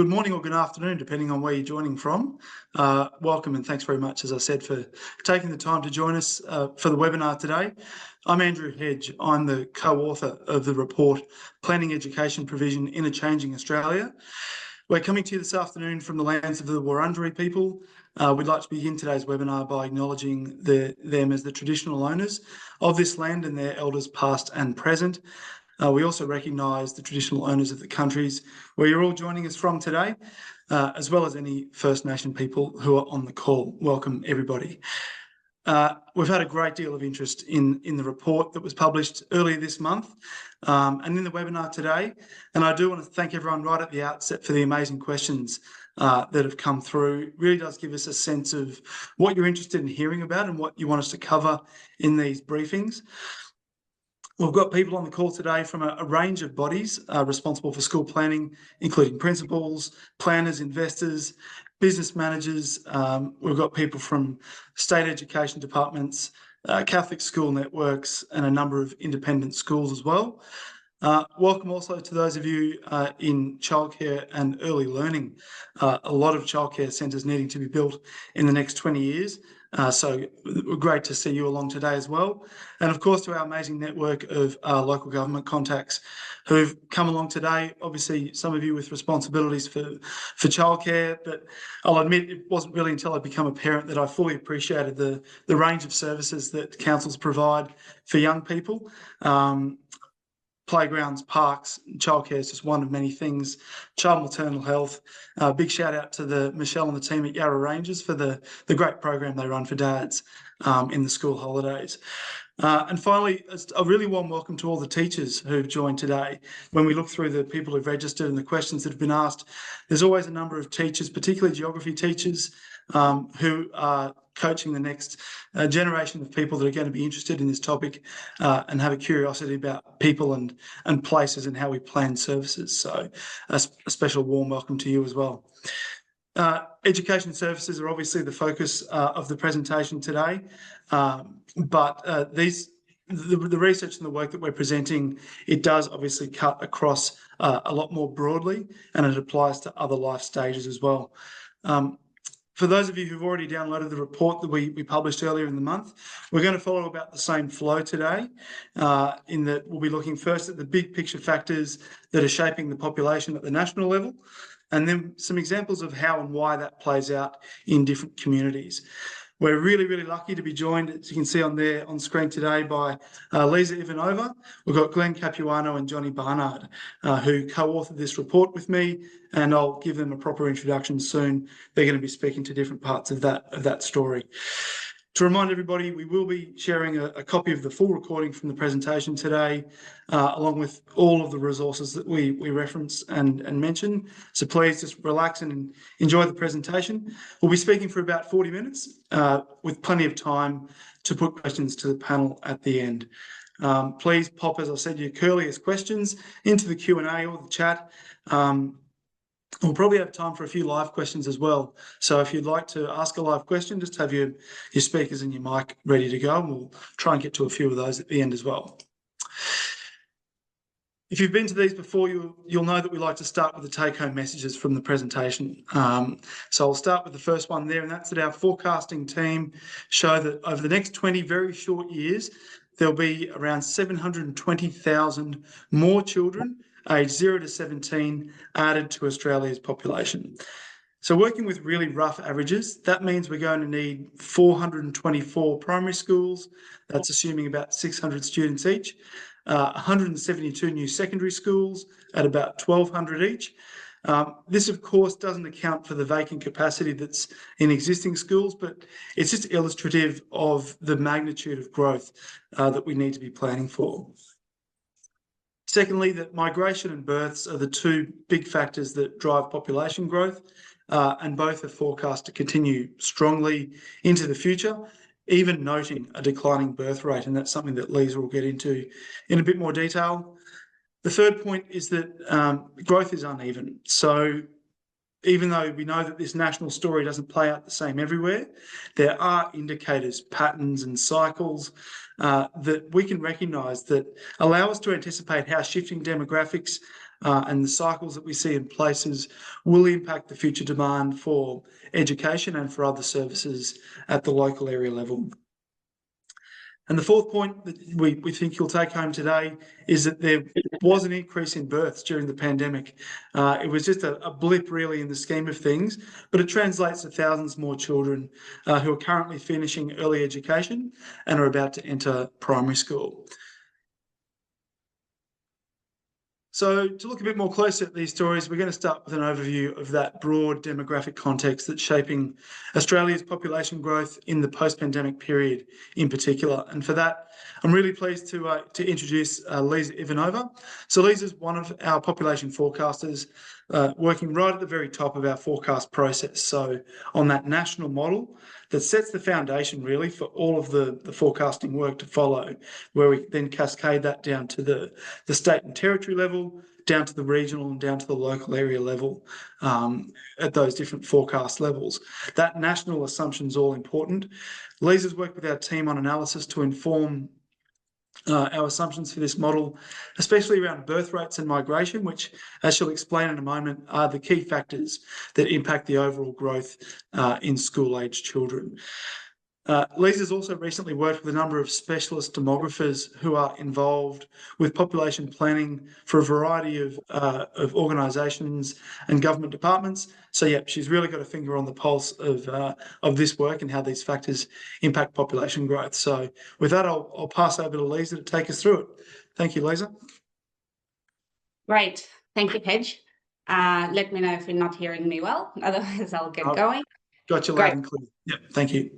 Good morning or good afternoon, depending on where you're joining from. Welcome and thanks very much, as I said, for taking the time to join us for the webinar today. I'm Andrew Hedge. I'm the co-author of the report, Planning Education Provision in a Changing Australia. We're coming to you this afternoon from the lands of the Wurundjeri people. We'd like to begin today's webinar by acknowledging them as the traditional owners of this land and their elders past and present. We also recognise the traditional owners of the countries where you're all joining us from today, as well as any First Nation people who are on the call. Welcome, everybody. We've had a great deal of interest in the report that was published earlier this month and in the webinar today. And I do want to thank everyone right at the outset for the amazing questions that have come through. It really does give us a sense of what you're interested in hearing about and what you want us to cover in these briefings. We've got people on the call today from a range of bodies responsible for school planning, including principals, planners, investors, business managers. We've got people from state education departments, Catholic school networks, and a number of independent schools as well. Welcome also to those of you in childcare and early learning. A lot of childcare centres needing to be built in the next 20 years. So great to see you along today as well. And of course, to our amazing network of local government contacts who've come along today. Obviously, some of you with responsibilities for childcare, but I'll admit it wasn't really until I became a parent that I fully appreciated the range of services that councils provide for young people. Playgrounds, parks, childcare is just one of many things. Child maternal health. Big shout out to Michelle and the team at Yarra Rangers for the great program they run for dads in the school holidays. And finally, a really warm welcome to all the teachers who've joined today. When we look through the people who've registered and the questions that have been asked, there's always a number of teachers, particularly geography teachers, who are coaching the next generation of people that are going to be interested in this topic and have a curiosity about people and places and how we plan services. So a special warm welcome to you as well. Education services are obviously the focus of the presentation today, but the research and the work that we're presenting, it does obviously cut across a lot more broadly, and it applies to other life stages as well. For those of you who've already downloaded the report that we published earlier in the month, we're going to follow about the same flow today, in that we'll be looking first at the big picture factors that are shaping the population at the national level, and then some examples of how and why that plays out in different communities. We're really, really lucky to be joined, as you can see on screen today, by Lisa Ivanova. We've got Glenn Capuano and Johnny Barnard, who co-authored this report with me, and I'll give them a proper introduction soon. They're going to be speaking to different parts of that story. To remind everybody, we will be sharing a copy of the full recording from the presentation today, along with all of the resources that we reference and mention. So please just relax and enjoy the presentation. We'll be speaking for about 40 minutes, with plenty of time to put questions to the panel at the end. Please pop, as I said, your curliest questions into the Q&A or the chat. We'll probably have time for a few live questions as well. So if you'd like to ask a live question, just have your speakers and your mic ready to go, and we'll try and get to a few of those at the end as well. If you've been to these before, you'll know that we like to start with the take-home messages from the presentation. So I'll start with the first one there, and that's that our forecasting team show that over the next 20 very short years, there'll be around 720,000 more children aged 0 to 17 added to Australia's population. So working with really rough averages, that means we're going to need 424 primary schools. That's assuming about 600 students each. 172 new secondary schools at about 1,200 each. This, of course, doesn't account for the vacant capacity that's in existing schools, but it's just illustrative of the magnitude of growth that we need to be planning for. Secondly, that migration and births are the two big factors that drive population growth, and both are forecast to continue strongly into the future, even noting a declining birth rate, and that's something that Lisa will get into in a bit more detail. The third point is that growth is uneven. So even though we know that this national story doesn't play out the same everywhere, there are indicators, patterns and cycles that we can recognise that allow us to anticipate how shifting demographics and the cycles that we see in places will impact the future demand for education and for other services at the local area level. And the fourth point that we think you'll take home today is that there was an increase in births during the pandemic. It was just a blip really in the scheme of things, but it translates to thousands more children who are currently finishing early education and are about to enter primary school. So to look a bit more closely at these stories, we're going to start with an overview of that broad demographic context that's shaping Australia's population growth in the post-pandemic period in particular. And for that, I'm really pleased to introduce Lisa Ivanova. So Lisa's one of our population forecasters, working right at the very top of our forecast process. So on that national model that sets the foundation really for all of the forecasting work to follow, where we then cascade that down to the state and territory level, down to the regional and down to the local area level at those different forecast levels. That national assumption is all important. Lisa's worked with our team on analysis to inform our assumptions for this model, especially around birth rates and migration, which, as she'll explain in a moment, are the key factors that impact the overall growth in school-aged children. Lisa's also recently worked with a number of specialist demographers who are involved with population planning for a variety of organisations and government departments. So, yeah, she's really got a finger on the pulse of this work and how these factors impact population growth. So, with that, I'll pass over to Lisa to take us through it. Thank you, Lisa. Great. Thank you, Hedge. Let me know if you're not hearing me well. Otherwise, I'll get going. Got you loud and clear. Yeah, thank you.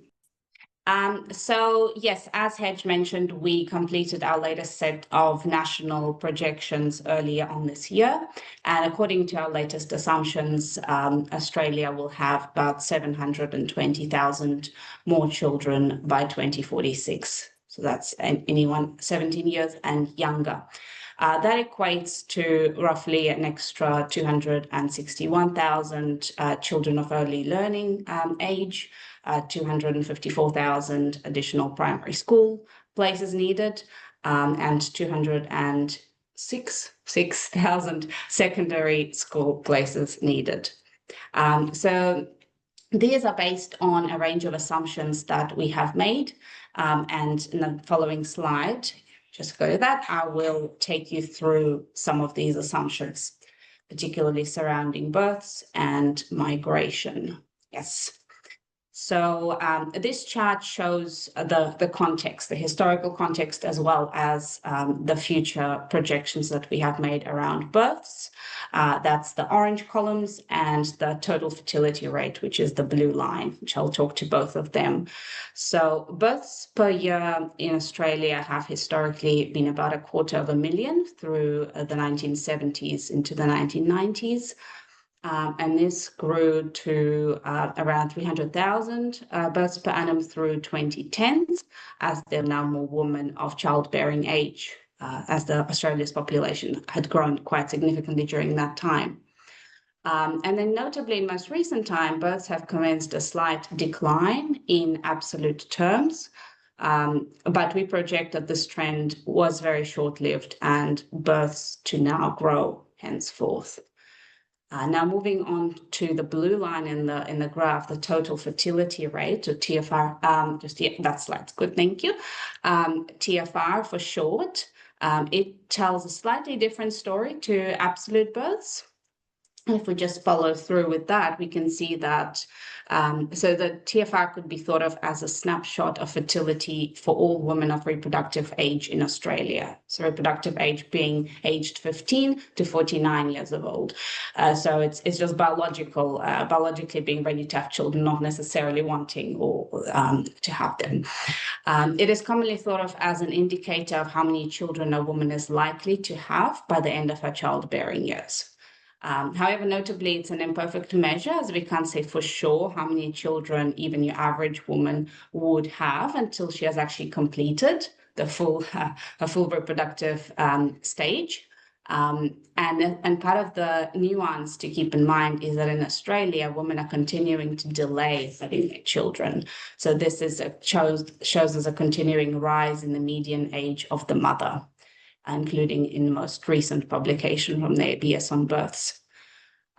So yes, as Hedge mentioned, we completed our latest set of national projections earlier on this year. And according to our latest assumptions, Australia will have about 720,000 more children by 2046. So that's anyone 17 years and younger. That equates to roughly an extra 261,000 children of early learning age, 254,000 additional primary school places needed, and 206,000 secondary school places needed. So these are based on a range of assumptions that we have made, and in the following slide, just go to that, I will take you through some of these assumptions, particularly surrounding births and migration. Yes. So this chart shows the context, the historical context, as well as the future projections that we have made around births. That's the orange columns, and the total fertility rate, which is the blue line, which I'll talk to both of them. So births per year in Australia have historically been about 250,000 through the 1970s into the 1990s. And this grew to around 300,000 births per annum through 2010s, as there are now more women of childbearing age, as Australia's population had grown quite significantly during that time. And then notably in most recent time, births have commenced a slight decline in absolute terms, but we project that this trend was very short-lived and births to now grow henceforth. Now moving on to the blue line in the graph, the total fertility rate, or TFR, that slide's good, thank you. TFR for short, it tells a slightly different story to absolute births. And if we just follow through with that, we can see that, so the TFR could be thought of as a snapshot of fertility for all women of reproductive age in Australia. So reproductive age being aged 15 to 49 years of old. So it's just biologically being ready to have children, not necessarily wanting or to have them. It is commonly thought of as an indicator of how many children a woman is likely to have by the end of her childbearing years. However, notably, it's an imperfect measure, as we can't say for sure how many children even your average woman would have until she has actually completed the full reproductive stage. And part of the nuance to keep in mind is that in Australia, women are continuing to delay having their children. So this is shows as a continuing rise in the median age of the mother. including in the most recent publication from the ABS on births.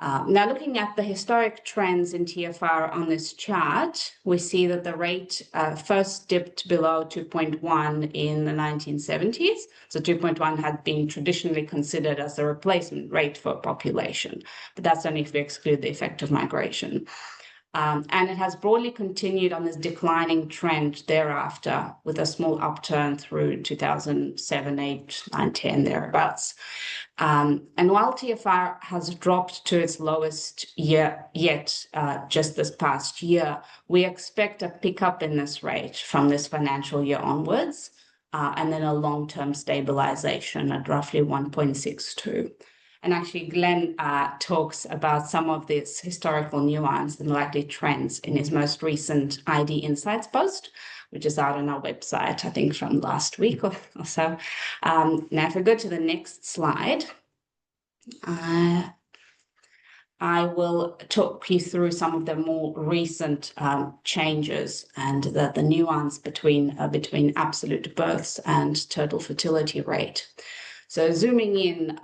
Now, looking at the historic trends in TFR on this chart, we see that the rate first dipped below 2.1 in the 1970s. So 2.1 had been traditionally considered as the replacement rate for population, but that's only if we exclude the effect of migration. And it has broadly continued on this declining trend thereafter, with a small upturn through 2007, 8, 9, 10, thereabouts. And while TFR has dropped to its lowest year yet just this past year, we expect a pickup in this rate from this financial year onwards, and then a long-term stabilization at roughly 1.62. And actually, Glenn talks about some of this historical nuance and likely trends in his most recent ID Insights post, which is out on our website, I think from last week or so. Now, if we go to the next slide, I will talk you through some of the more recent changes and the nuance between absolute births and total fertility rate. So zooming in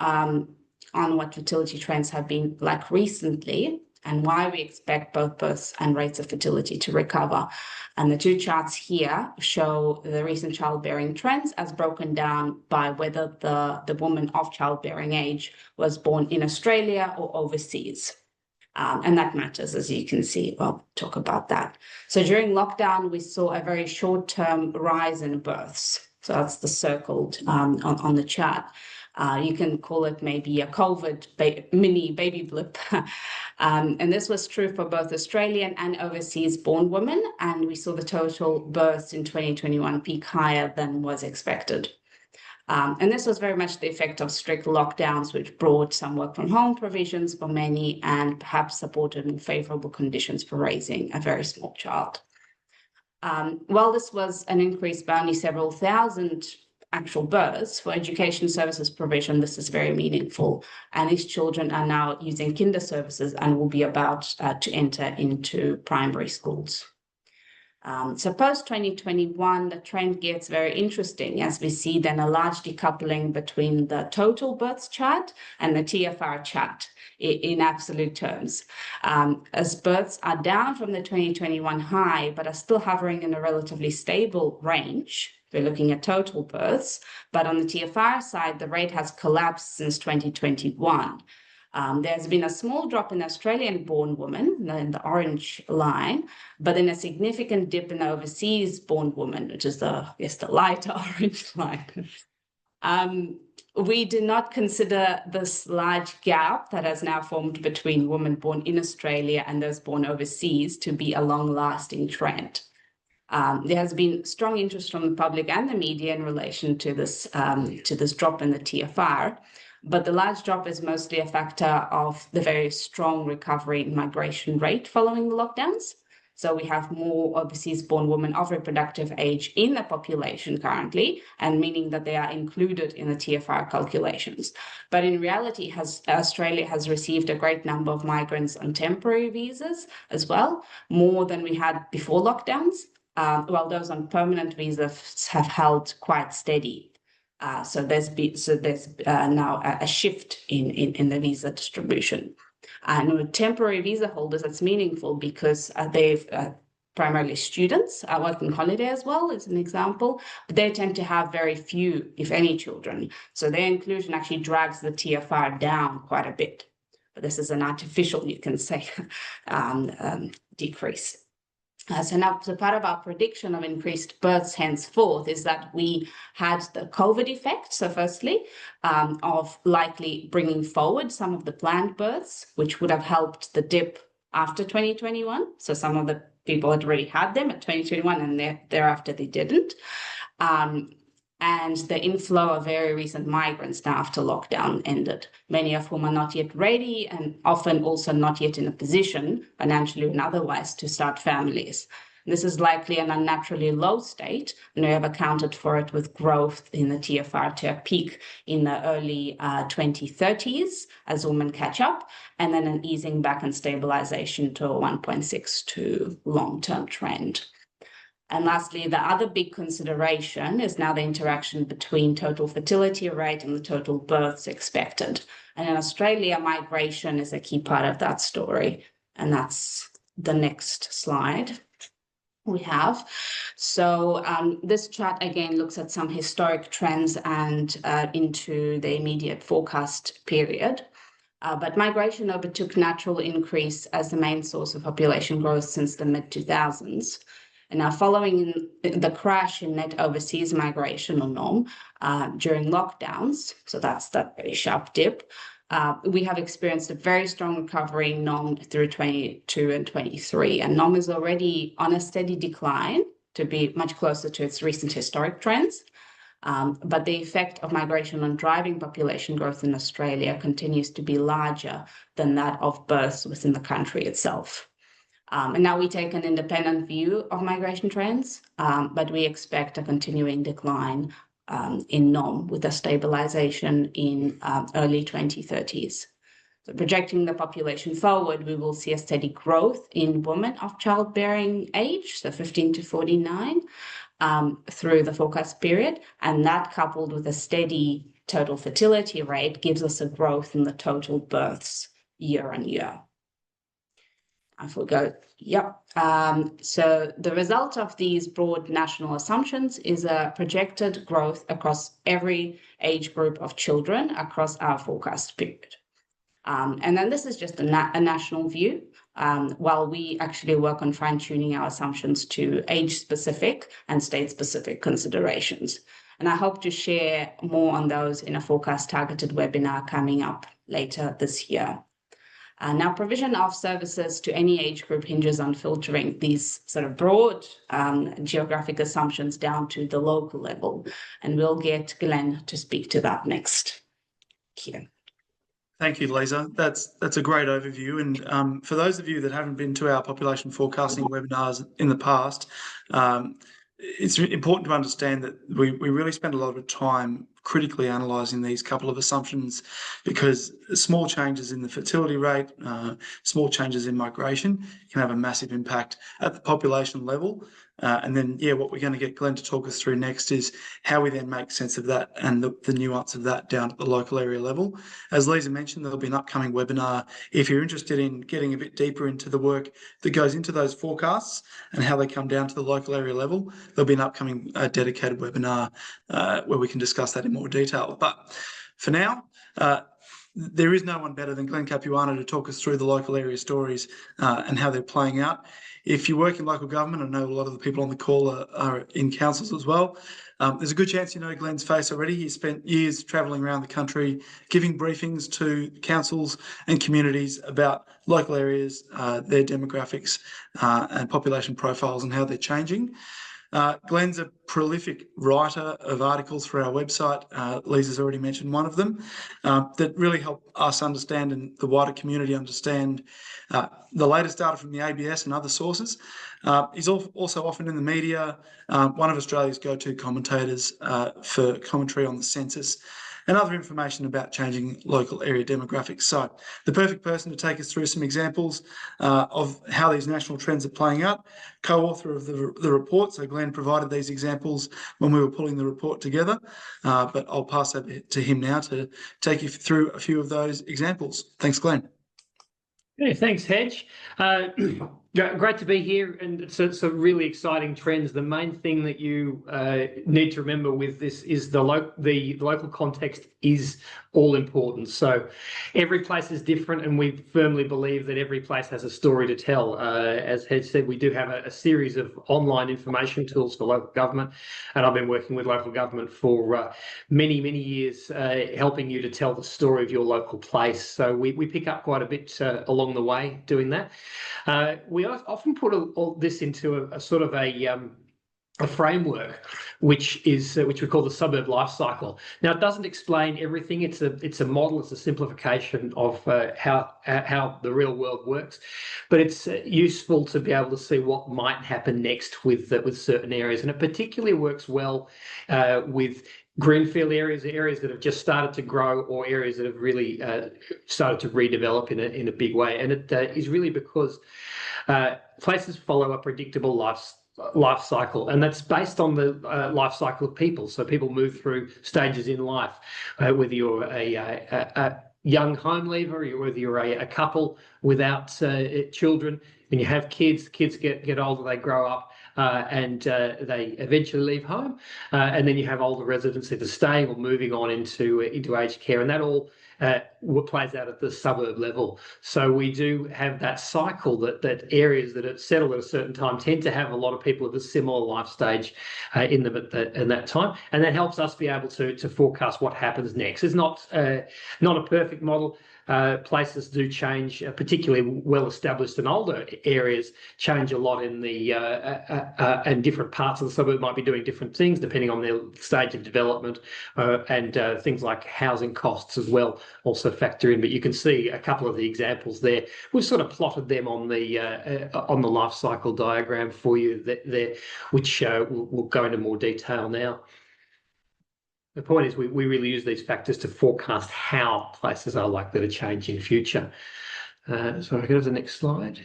on what fertility trends have been like recently, and why we expect both births and rates of fertility to recover. And the two charts here show the recent childbearing trends as broken down by whether the woman of childbearing age was born in Australia or overseas. And that matters, as you can see. I'll talk about that. So during lockdown, we saw a very short-term rise in births. So that's the circled on the chart. You can call it maybe a COVID mini baby blip. And this was true for both Australian and overseas born women. And we saw the total births in 2021 peak higher than was expected. And this was very much the effect of strict lockdowns, which brought some work from home provisions for many and perhaps supported more favorable conditions for raising a very small child. While this was an increase by only several thousand actual births, for education services provision, this is very meaningful. And these children are now using kinder services and will be about to enter into primary schools. So post-2021, the trend gets very interesting as we see then a large decoupling between the total births chart and the TFR chart in absolute terms. As births are down from the 2021 high, but are still hovering in a relatively stable range, we're looking at total births, but on the TFR side, the rate has collapsed since 2021. There's been a small drop in Australian-born women in the orange line, but then a significant dip in overseas-born women, which is the lighter orange line. We do not consider this large gap that has now formed between women born in Australia and those born overseas to be a long-lasting trend. There has been strong interest from the public and the media in relation to this drop in the TFR, but the large drop is mostly a factor of the very strong recovery in migration rate following the lockdowns. So we have more overseas-born women of reproductive age in the population currently, and meaning that they are included in the TFR calculations. But in reality, Australia has received a great number of migrants on temporary visas as well, more than we had before lockdowns, while those on permanent visas have held quite steady. So there's now a shift in the visa distribution. And with temporary visa holders, that's meaningful because they've primarily students working holiday as well, as an example, but they tend to have very few, if any, children. So their inclusion actually drags the TFR down quite a bit. But this is an artificial, you can say, decrease. So part of our prediction of increased births henceforth is that we had the COVID effect. So firstly, of likely bringing forward some of the planned births, which would have helped the dip after 2021. So some of the people had already had them at 2021 and thereafter they didn't. And the inflow of very recent migrants now after lockdown ended, many of whom are not yet ready and often also not yet in a position, financially and otherwise, to start families. This is likely an unnaturally low state, and we have accounted for it with growth in the TFR to a peak in the early 2030s as women catch up, and then an easing back and stabilization to a 1.62 long-term trend. And lastly, the other big consideration is now the interaction between total fertility rate and the total births expected. And in Australia, migration is a key part of that story. And that's the next slide we have. So this chart again looks at some historic trends and into the immediate forecast period. But migration overtook natural increase as the main source of population growth since the mid-2000s. And now following the crash in net overseas migration, or NOM, during lockdowns, so that's that very sharp dip, we have experienced a very strong recovery in NOM through 22 and 23. And NOM is already on a steady decline to be much closer to its recent historic trends. But the effect of migration on driving population growth in Australia continues to be larger than that of births within the country itself. And now we take an independent view of migration trends, but we expect a continuing decline in NOM with a stabilization in early 2030s. So projecting the population forward, we will see a steady growth in women of childbearing age, so 15 to 49, through the forecast period. And that, coupled with a steady total fertility rate, gives us a growth in the total births year on year. If we go, so the result of these broad national assumptions is a projected growth across every age group of children across our forecast period. And then this is just a national view, while we actually work on fine-tuning our assumptions to age-specific and state-specific considerations. And I hope to share more on those in a forecast-targeted webinar coming up later this year. Now, provision of services to any age group hinges on filtering these sort of broad geographic assumptions down to the local level. And we'll get Glenn to speak to that next. Thank you. Thank you, Lisa. That's a great overview. And for those of you that haven't been to our population forecasting webinars in the past, it's important to understand that we really spend a lot of time critically analysing these couple of assumptions, because small changes in the fertility rate, small changes in migration can have a massive impact at the population level. And then, what we're going to get Glenn to talk us through next is how we then make sense of that and the nuance of that down at the local area level. As Lisa mentioned, there'll be an upcoming webinar. If you're interested in getting a bit deeper into the work that goes into those forecasts and how they come down to the local area level, there'll be an upcoming dedicated webinar where we can discuss that in more detail. But for now, there is no one better than Glenn Capuano to talk us through the local area stories and how they're playing out. If you work in local government, I know a lot of the people on the call are in councils as well. There's a good chance you know Glenn's face already. He spent years travelling around the country, giving briefings to councils and communities about local areas, their demographics and population profiles and how they're changing. Glenn's a prolific writer of articles for our website. Lisa's already mentioned one of them that really help us understand and the wider community understand the latest data from the ABS and other sources. He's also often in the media, one of Australia's go-to commentators for commentary on the census and other information about changing local area demographics. So the perfect person to take us through some examples of how these national trends are playing out, co-author of the report. So Glenn provided these examples when we were pulling the report together, but I'll pass over to him now to take you through a few of those examples. Thanks, Glenn. Yeah, thanks, Hedge. Great to be here, and it's a really exciting trends. The main thing that you need to remember with this is the local context is all important. So every place is different, and we firmly believe that every place has a story to tell. As Hedge said, we do have a series of online information tools for local government, and I've been working with local government for many, many years, helping you to tell the story of your local place. So we pick up quite a bit along the way doing that. We often put all this into a sort of a framework, which we call the suburb life cycle. Now, it doesn't explain everything. It's a model. It's a simplification of how the real world works, but it's useful to be able to see what might happen next with certain areas, and it particularly works well with greenfield areas that have just started to grow, or areas that have really started to redevelop in a big way. And it is really because places follow a predictable life life cycle, and that's based on the life cycle of people. So people move through stages in life, whether you're a young home leaver, or whether you're a couple without children. When you have kids get older, they grow up, and they eventually leave home, and then you have older residents either staying or moving on into aged care, and that all what plays out at the suburb level. So we do have that cycle that areas that are settled at a certain time tend to have a lot of people of a similar life stage in them in that time, and that helps us be able to forecast what happens next. It's not a perfect model. Places do change, particularly well-established and older areas change a lot in the and different parts of the suburb might be doing different things depending on their stage of development, and things like housing costs as well also factor in. But you can see a couple of the examples there. We've sort of plotted them on the life cycle diagram for you there, which we'll go into more detail now. The point is we really use these factors to forecast how places are likely to change in future. So I go to the next slide.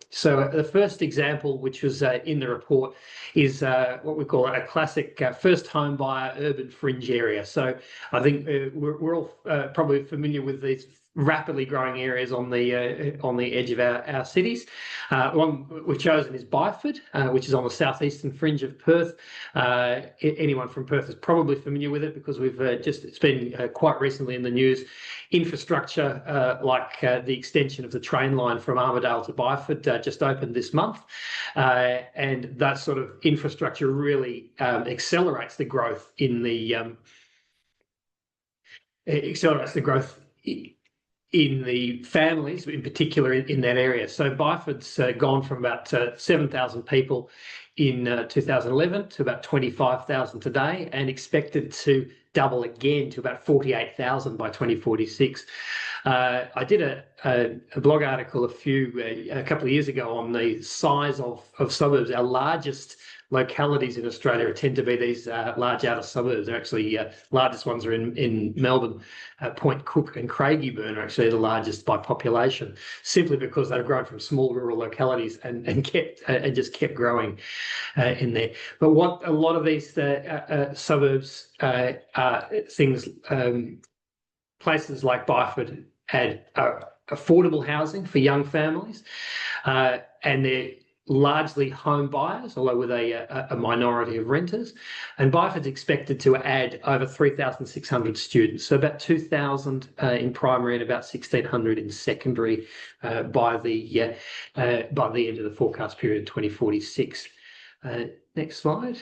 So the first example, which was in the report, is what we call a classic first home buyer urban fringe area. So I think we're all probably familiar with these rapidly growing areas on the edge of our cities. One we've chosen is Byford, which is on the southeastern fringe of Perth. Anyone from Perth is probably familiar with it because it's been quite recently in the news. Infrastructure like the extension of the train line from Armidale to Byford just opened this month, and that sort of infrastructure really accelerates the growth in the families, in particular in that area. So Byford's gone from about 7,000 people in 2011 to about 25,000 today, and expected to double again to about 48,000 by 2046. I did a blog article a couple of years ago on the size of suburbs. Our largest localities in Australia tend to be these large outer suburbs. They're actually largest ones are in Melbourne. Point Cook and Craigieburn are actually the largest by population, simply because they've grown from small rural localities and just kept growing in there. But what a lot of these suburbs things, places like Byford add affordable housing for young families, and they're largely home buyers, although with a minority of renters. And Byford's expected to add over 3,600 students, so about 2,000 in primary and about 1,600 in secondary by the end of the forecast period in 2046. Next slide.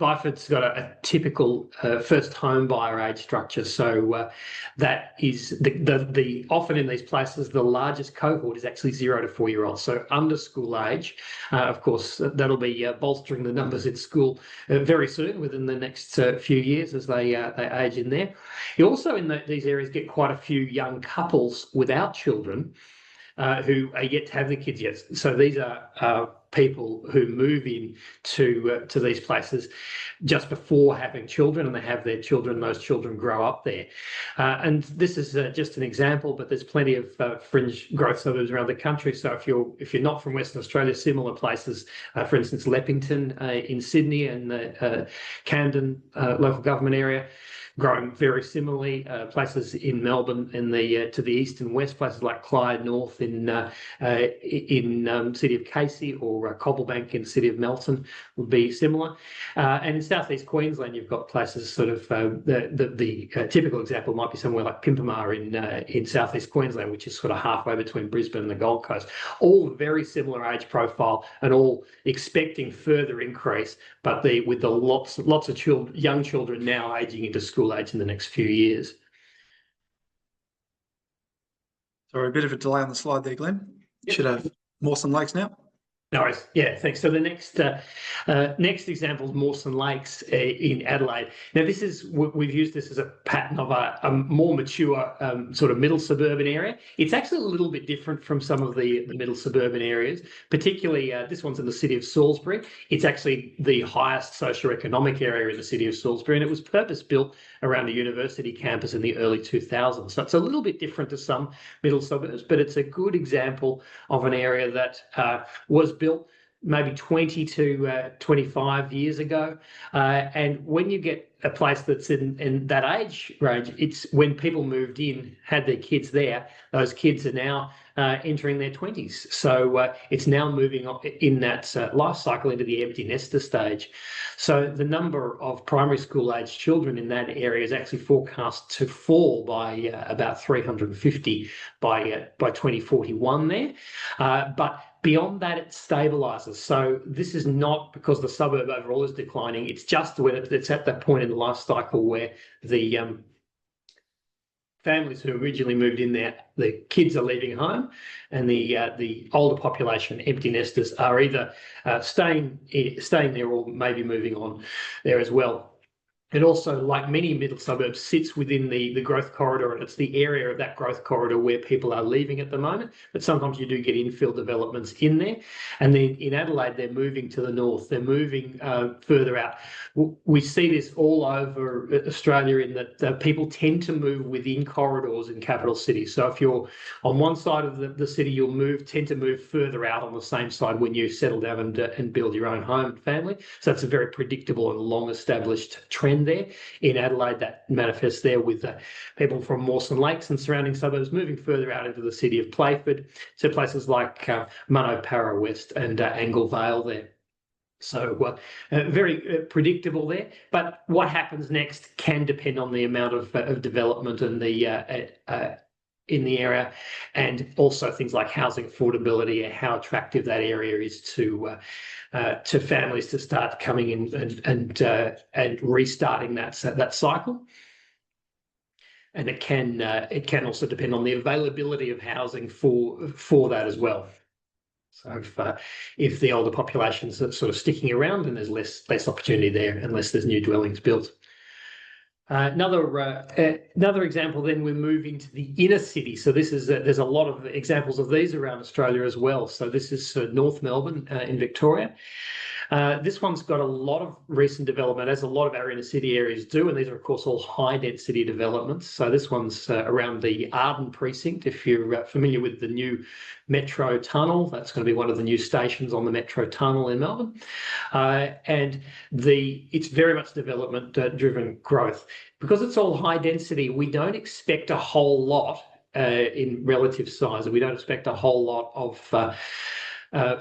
Byford's got a typical first home buyer age structure, so that is the often in these places the largest cohort is actually 0 to 4 year olds, so under school age. Of course, that'll be bolstering the numbers in school very soon, within the next few years as they age in there. You also in these areas get quite a few young couples without children who are yet to have the kids yet. So these are people who move in to these places just before having children, and they have their children. Those children grow up there, and this is just an example. But there's plenty of fringe growth suburbs around the country. So if you're not from Western Australia, similar places, for instance, Leppington in Sydney and the Camden local government area, growing very similarly. Places in Melbourne in to the east and west, places like Clyde North in city of Casey, or Cobblebank in the city of Melton would be similar. And in southeast Queensland, you've got places sort of the typical example might be somewhere like Pimpamar in southeast Queensland, which is sort of halfway between Brisbane and the Gold Coast. All very similar age profile and all expecting further increase, but with the lots of young children now aging into school age in the next few years. Sorry, a bit of a delay on the slide there, Glenn. Yep. Should have Mawson Lakes now. No worries. Yeah, thanks. So the next example is Mawson Lakes in Adelaide. Now, we've used this as a pattern of a more mature sort of middle suburban area. It's actually a little bit different from some of the middle suburban areas, particularly this one's in the city of Salisbury. It's actually the highest socioeconomic area in the city of Salisbury, and it was purpose-built around a university campus in the early 2000s. So it's a little bit different to some middle suburbs, but it's a good example of an area that was built maybe 20 to 25 years ago. And when you get a place that's in that age range, it's when people moved in, had their kids there, those kids are now entering their 20s. So it's now moving on in that life cycle into the empty nester stage. So the number of primary school age children in that area is actually forecast to fall by about 350 by 2041 there. But beyond that, it stabilises. So this is not because the suburb overall is declining. It's just when it's at that point in the life cycle where the families who originally moved in there, the kids are leaving home, and the older population, empty nesters, are either staying there or maybe moving on there as well. It also, like many middle suburbs, sits within the growth corridor, and it's the area of that growth corridor where people are leaving at the moment. But sometimes you do get infill developments in there. And then in Adelaide, they're moving to the north. They're moving further out. We see this all over Australia in that people tend to move within corridors in capital cities. So if you're on one side of the city, you'll tend to move further out on the same side when you settle down and build your own home and family. So that's a very predictable and long-established trend there. In Adelaide, that manifests there with people from Mawson Lakes and surrounding suburbs moving further out into the city of Playford, so places like Munno West and Angle Vale there. So very predictable there. But what happens next can depend on the amount of development and in the area, and also things like housing affordability and how attractive that area is to families to start coming in and restarting that cycle. And it can also depend on the availability of housing for that as well. So if the older populations are sort of sticking around, and there's less opportunity there unless there's new dwellings built. Another example, then we're moving to the inner city. So this is there's a lot of examples of these around Australia as well. So this is North Melbourne in Victoria. This one's got a lot of recent development, as a lot of our inner city areas do, and these are, of course, all high-density developments. So this one's around the Arden precinct. If you're familiar with the new Metro tunnel, that's going to be one of the new stations on the Metro tunnel in Melbourne. And it's very much development-driven growth. Because it's all high-density, we don't expect a whole lot in relative size. We don't expect a whole lot of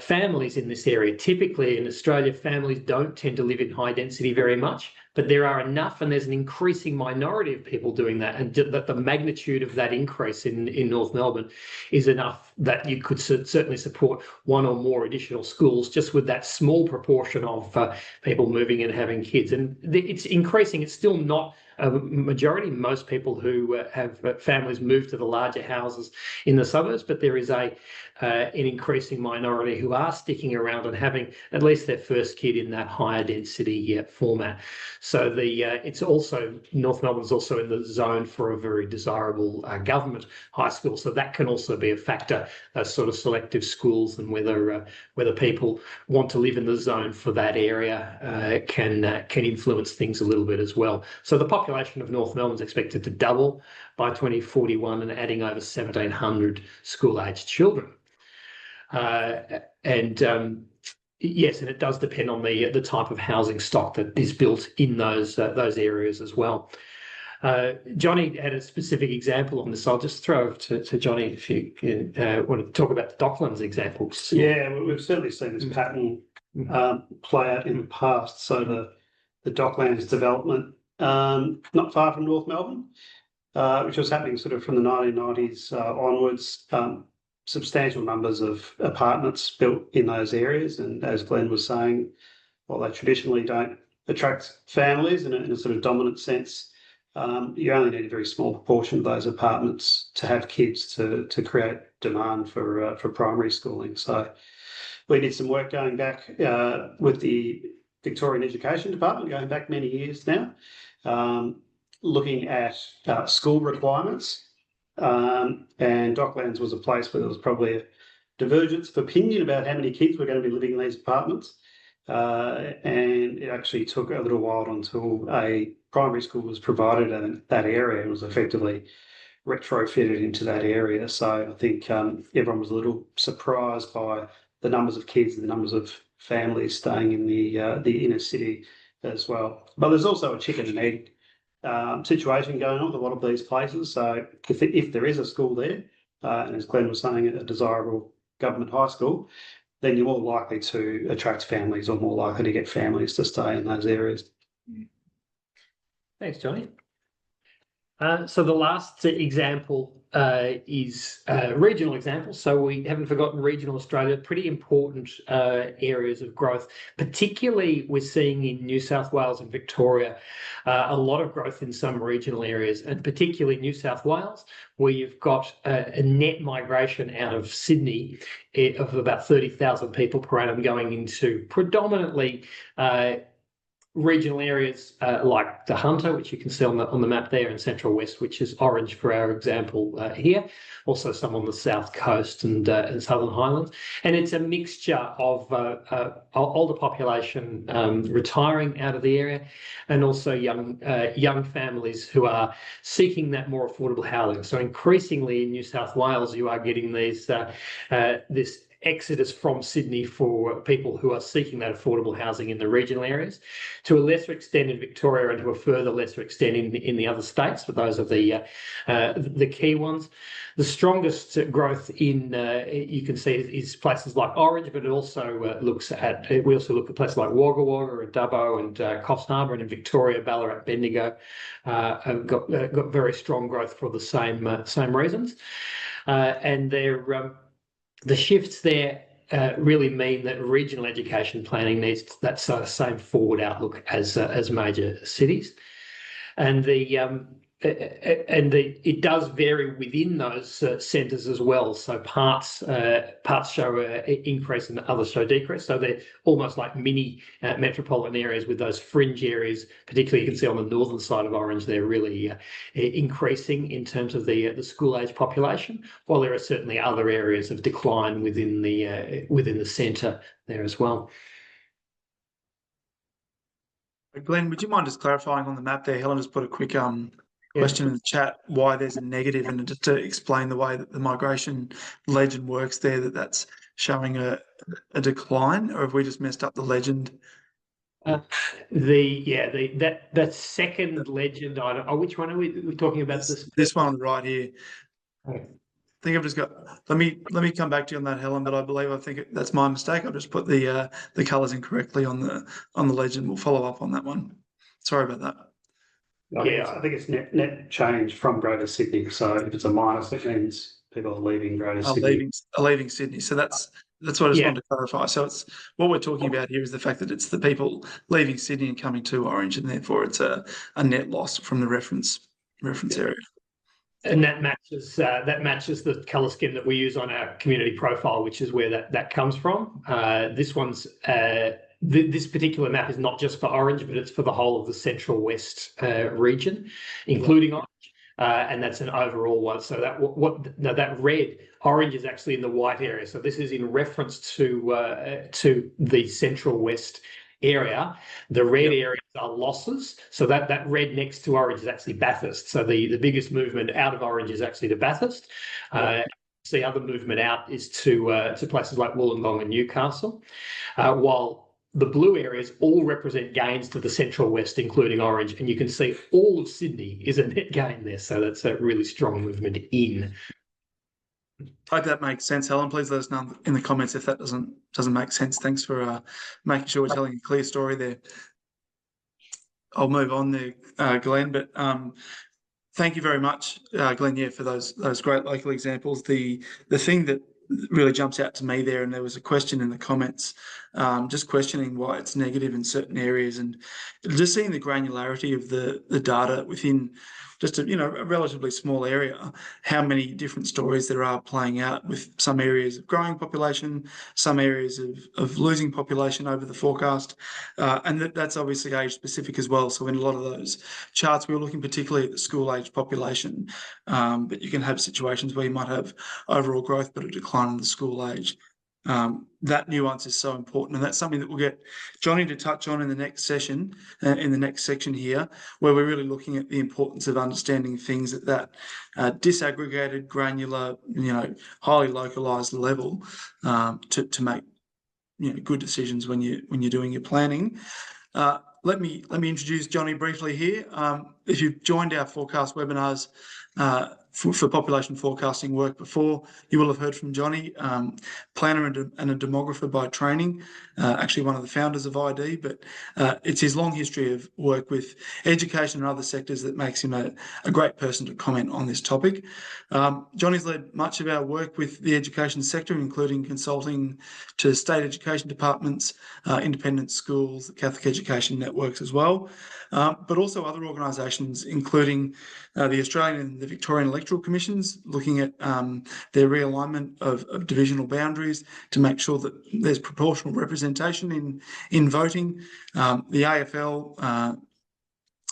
families in this area. Typically in Australia, families don't tend to live in high density very much, but there are enough, and there's an increasing minority of people doing that, and that the magnitude of that increase in North Melbourne is enough that you could certainly support one or more additional schools just with that small proportion of people moving and having kids. And it's increasing. It's still not a majority. Most people who have families move to the larger houses in the suburbs, but there is an increasing minority who are sticking around and having at least their first kid in that higher density format. So it's also, North Melbourne's also in the zone for a very desirable government high school. So that can also be a factor, those sort of selective schools, and whether people want to live in the zone for that area can influence things a little bit as well. So the population of North Melbourne is expected to double by 2041, and adding over 1,700 school-aged children. Yes, and it does depend on the type of housing stock that is built in those areas as well. Johnny had a specific example on this. I'll just throw to Johnny if you want to talk about the Docklands examples. Yeah, we've certainly seen this pattern play out in the past. So the Docklands development, not far from North Melbourne, which was happening sort of from the 1990s onwards. Substantial numbers of apartments built in those areas, and as Glenn was saying, while they traditionally don't attract families in a sort of dominant sense, you only need a very small proportion of those apartments to have kids to create demand for primary schooling. So we did some work going back with the Victorian Education Department, going back many years now, looking at school requirements. And Docklands was a place where there was probably a divergence of opinion about how many kids were going to be living in these apartments. And it actually took a little while until a primary school was provided in that area. It was effectively retrofitted into that area. So I think everyone was a little surprised by the numbers of kids and the numbers of families staying in the inner city as well. But there's also a chicken and egg situation going on with a lot of these places. So if there is a school there, and as Glenn was saying, a desirable government high school, then you're more likely to attract families or more likely to get families to stay in those areas. Thanks, Johnny. So the last example is regional examples. So we haven't forgotten regional Australia, pretty important areas of growth. Particularly we're seeing in New South Wales and Victoria a lot of growth in some regional areas, and particularly New South Wales, where you've got a net migration out of Sydney of about 30,000 people per annum going into predominantly regional areas like the Hunter, which you can see on the map there, in Central West, which is orange for our example here. Also some on the South Coast and Southern Highlands. And it's a mixture of older population retiring out of the area, and also young families who are seeking that more affordable housing. So increasingly in New South Wales, you are getting these this exodus from Sydney for people who are seeking that affordable housing in the regional areas, to a lesser extent in Victoria and to a further lesser extent in the other states, but those are the key ones. The strongest growth in you can see is places like Orange, but it also we also look at places like Wagga Wagga and Dubbo and Coffs Harbour, and in Victoria, Ballarat, Bendigo have got very strong growth for the same reasons, and they're the shifts there really mean that regional education planning needs that same forward outlook as major cities, and it does vary within those centres as well. So parts show an increase and others show decrease. So they're almost like mini metropolitan areas, with those fringe areas, particularly you can see on the northern side of Orange, they're really increasing in terms of the school age population, while there are certainly other areas of decline within the centre there as well. Glenn, would you mind just clarifying on the map there? Helen just put a quick question in the chat why there's a negative, and just to explain the way that the migration legend works there, that's showing a decline, or have we just messed up the legend? That second legend item. Which one are we talking about? This one on the right here. Okay. I think I've just got. Let me come back to you on that, Helen. But I think that's my mistake. I've just put the colours incorrectly on the legend. We'll follow up on that one. Sorry about that. I think it's net change from Greater Sydney. So if it's a minus, it means people are leaving Greater Sydney. Leaving Sydney. So that's what I just wanted to clarify. So it's what we're talking about here is the fact that it's the people leaving Sydney and coming to Orange, and therefore it's a net loss from the reference area. And that matches the colour scheme that we use on our community profile, which is where that comes from. This one's. This particular map is not just for Orange, but it's for the whole of the Central West region, including Orange, and that's an overall one. So that red, Orange is actually in the white area. So this is in reference to the Central West area. The red areas are losses. So that red next to Orange is actually Bathurst. So the biggest movement out of Orange is actually to Bathurst. The other movement out is to places like Wollongong and Newcastle, while the blue areas all represent gains to the Central West, including Orange, and you can see all of Sydney is a net gain there. So that's a really strong movement in. I hope that makes sense, Helen. Please let us know in the comments if that doesn't make sense. Thanks for making sure we're telling a clear story there. I'll move on there, Glenn, but thank you very much, Glenn, for those great local examples. The thing that really jumps out to me there, and there was a question in the comments just questioning why it's negative in certain areas, and just seeing the granularity of the data within just a relatively small area, how many different stories there are playing out, with some areas of growing population, some areas of losing population over the forecast, and that's obviously age specific as well. So in a lot of those charts, we were looking particularly at the school age population, but you can have situations where you might have overall growth but a decline in the school age. That nuance is so important, and that's something that we'll get Johnny to touch on in the next session, in the next section here, where we're really looking at the importance of understanding things at that disaggregated, granular, highly localized level, to make good decisions when you're doing your planning. Let me introduce Johnny briefly here. If you've joined our forecast webinars for population forecasting work before, you will have heard from Johnny, planner and a demographer by training, actually one of the founders of ID, but it's his long history of work with education and other sectors that makes him a great person to comment on this topic. Johnny's led much of our work with the education sector, including consulting to state education departments, independent schools, the Catholic education networks as well, but also other organisations, including the Australian and the Victorian electoral commissions, looking at their realignment of divisional boundaries to make sure that there's proportional representation in voting. The AFL,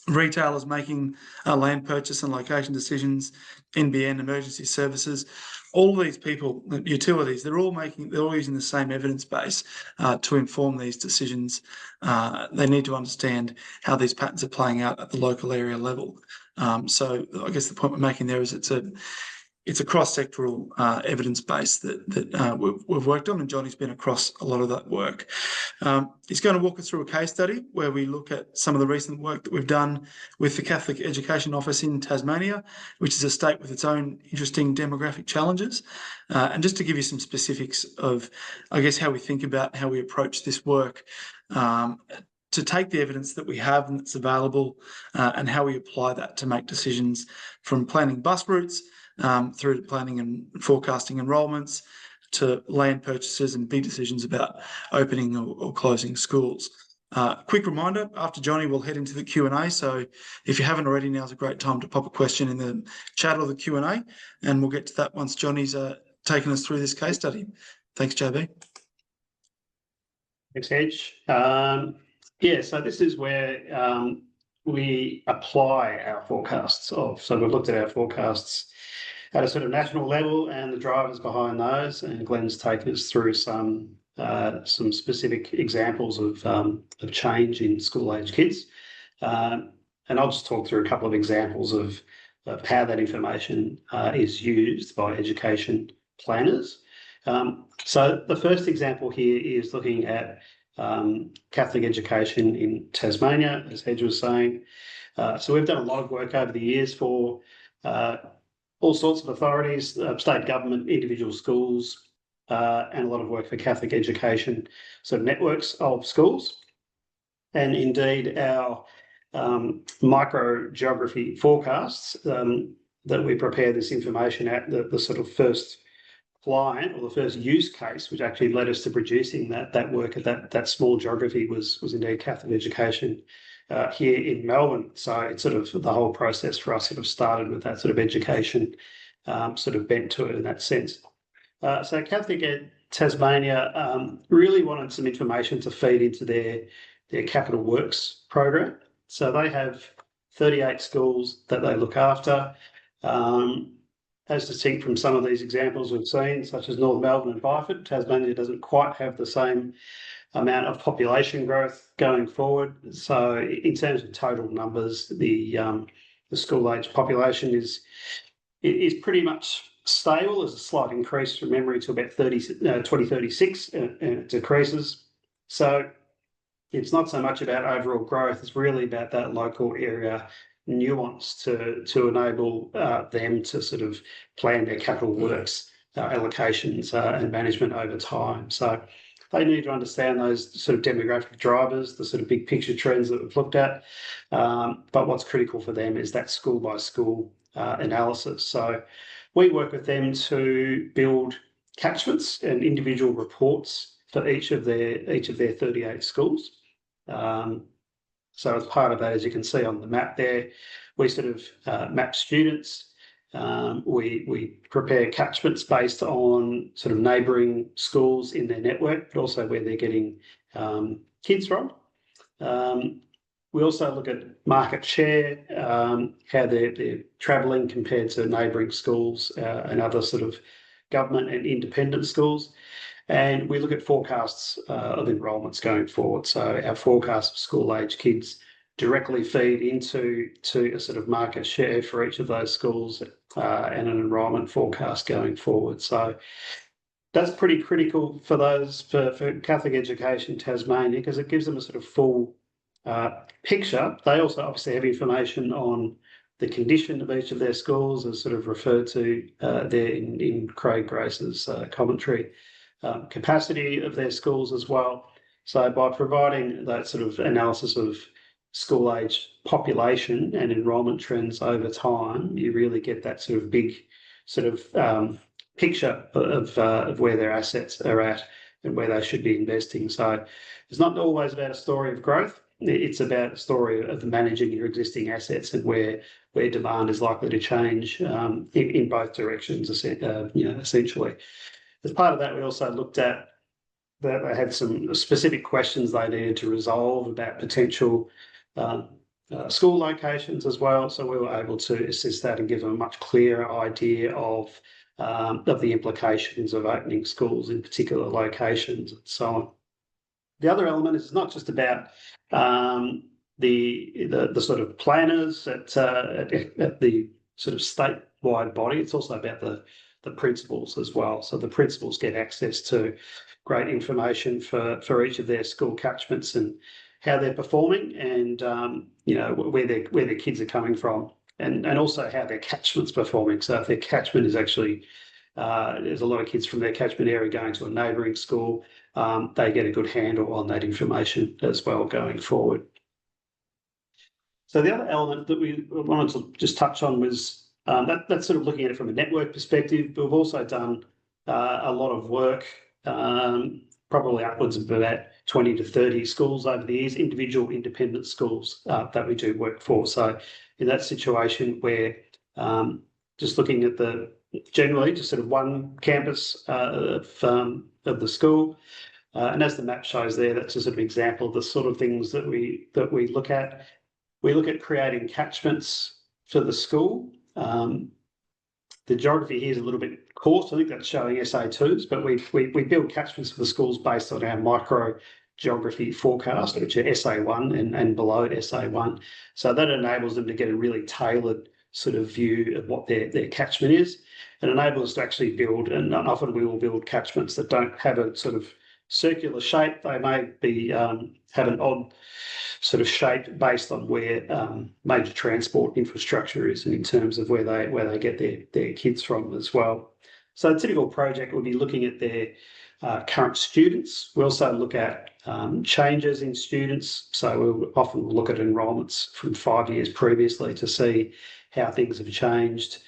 retailers making land purchase and location decisions, NBN, emergency services, all of these people, utilities, they're all using the same evidence base to inform these decisions. They need to understand how these patterns are playing out at the local area level. So I guess the point we're making there is it's a cross-sectoral evidence base that we've worked on, and Johnny's been across a lot of that work. He's going to walk us through a case study where we look at some of the recent work that we've done with the Catholic Education Office in Tasmania, which is a state with its own interesting demographic challenges. And just to give you some specifics of, I guess, how we think about how we approach this work, to take the evidence that we have and that's available, and how we apply that to make decisions, from planning bus routes through to planning and forecasting enrolments, to land purchases and big decisions about opening or closing schools. Quick reminder, after Johnny, we'll head into the Q&A. So if you haven't already, now's a great time to pop a question in the chat or the Q&A, and we'll get to that once Johnny's taken us through this case study. Thanks, JB. Thanks, Hedge. So this is where we apply our forecasts so we've looked at our forecasts at a sort of national level and the drivers behind those, and Glenn's taken us through some specific examples of change in school-age kids. And I'll just talk through a couple of examples of how that information is used by education planners. So the first example here is looking at Catholic education in Tasmania, as Hedge was saying. So we've done a lot of work over the years for all sorts of authorities, state government, individual schools, and a lot of work for Catholic education sort of networks of schools. And indeed, our microgeography forecasts that we prepare this information at, the sort of first client or the first use case, which actually led us to producing that work at that small geography, was indeed Catholic education here in Melbourne. So it's sort of the whole process for us sort of started with that sort of education sort of bent to it in that sense. So Catholic Ed Tasmania really wanted some information to feed into their capital works program. So they have 38 schools that they look after. As distinct from some of these examples we've seen, such as North Melbourne and Byford, Tasmania doesn't quite have the same amount of population growth going forward. So in terms of total numbers, the school-age population is pretty much stable. There's a slight increase from memory to about 2036, and it decreases. So it's not so much about overall growth, it's really about that local area nuance to enable them to sort of plan their capital works allocations and management over time. So they need to understand those sort of demographic drivers, the sort of big picture trends that we've looked at. But what's critical for them is that school by school analysis. So we work with them to build catchments and individual reports for each of their 38 schools. So as part of that, as you can see on the map there, we sort of map students. We prepare catchments based on sort of neighbouring schools in their network, but also where they're getting kids from. We also look at market share, how they're travelling compared to neighbouring schools and other sort of government and independent schools. And we look at forecasts of enrolments going forward. So our forecast of school-age kids directly feed into a sort of market share for each of those schools and an enrolment forecast going forward. So that's pretty critical for those for Catholic Education Tasmania, because it gives them a sort of full picture. They also obviously have information on the condition of each of their schools, as sort of referred to there in Craig Grace's commentary, capacity of their schools as well. So by providing that sort of analysis of school age population and enrolment trends over time, you really get that sort of big sort of picture of where their assets are at and where they should be investing. So it's not always about a story of growth. It's about a story of managing your existing assets and where demand is likely to change in both directions, essentially. As part of that, we also looked at that they had some specific questions they needed to resolve about potential school locations as well. So we were able to assist that and give them a much clearer idea of the implications of opening schools in particular locations and so on. The other element is not just about the sort of planners at the sort of statewide body. It's also about the principals as well. So the principals get access to great information for each of their school catchments and how they're performing, and where their kids are coming from, and also how their catchment's performing. So if their catchment is actually there's a lot of kids from their catchment area going to a neighbouring school, they get a good handle on that information as well going forward. So the other element that we wanted to just touch on was that's sort of looking at it from a network perspective, but we've also done a lot of work, probably upwards of about 20 to 30 schools over the years, individual independent schools that we do work for. So in that situation where just looking at generally just sort of one campus of the school, and as the map shows there, that's a sort of example of the sort of things that we look at. We look at creating catchments for the school. The geography here is a little bit coarse. I think that's showing SA2s, but we build catchments for the schools based on our micro geography forecast, which are SA1 and below SA1. So that enables them to get a really tailored sort of view of what their catchment is, and enables us to actually build, and often we will build catchments that don't have a sort of circular shape. They may be have an odd sort of shape based on where major transport infrastructure is, and in terms of where they get their kids from as well. So a typical project will be looking at their current students. We also look at changes in students. So we'll often look at enrolments from 5 years previously to see how things have changed.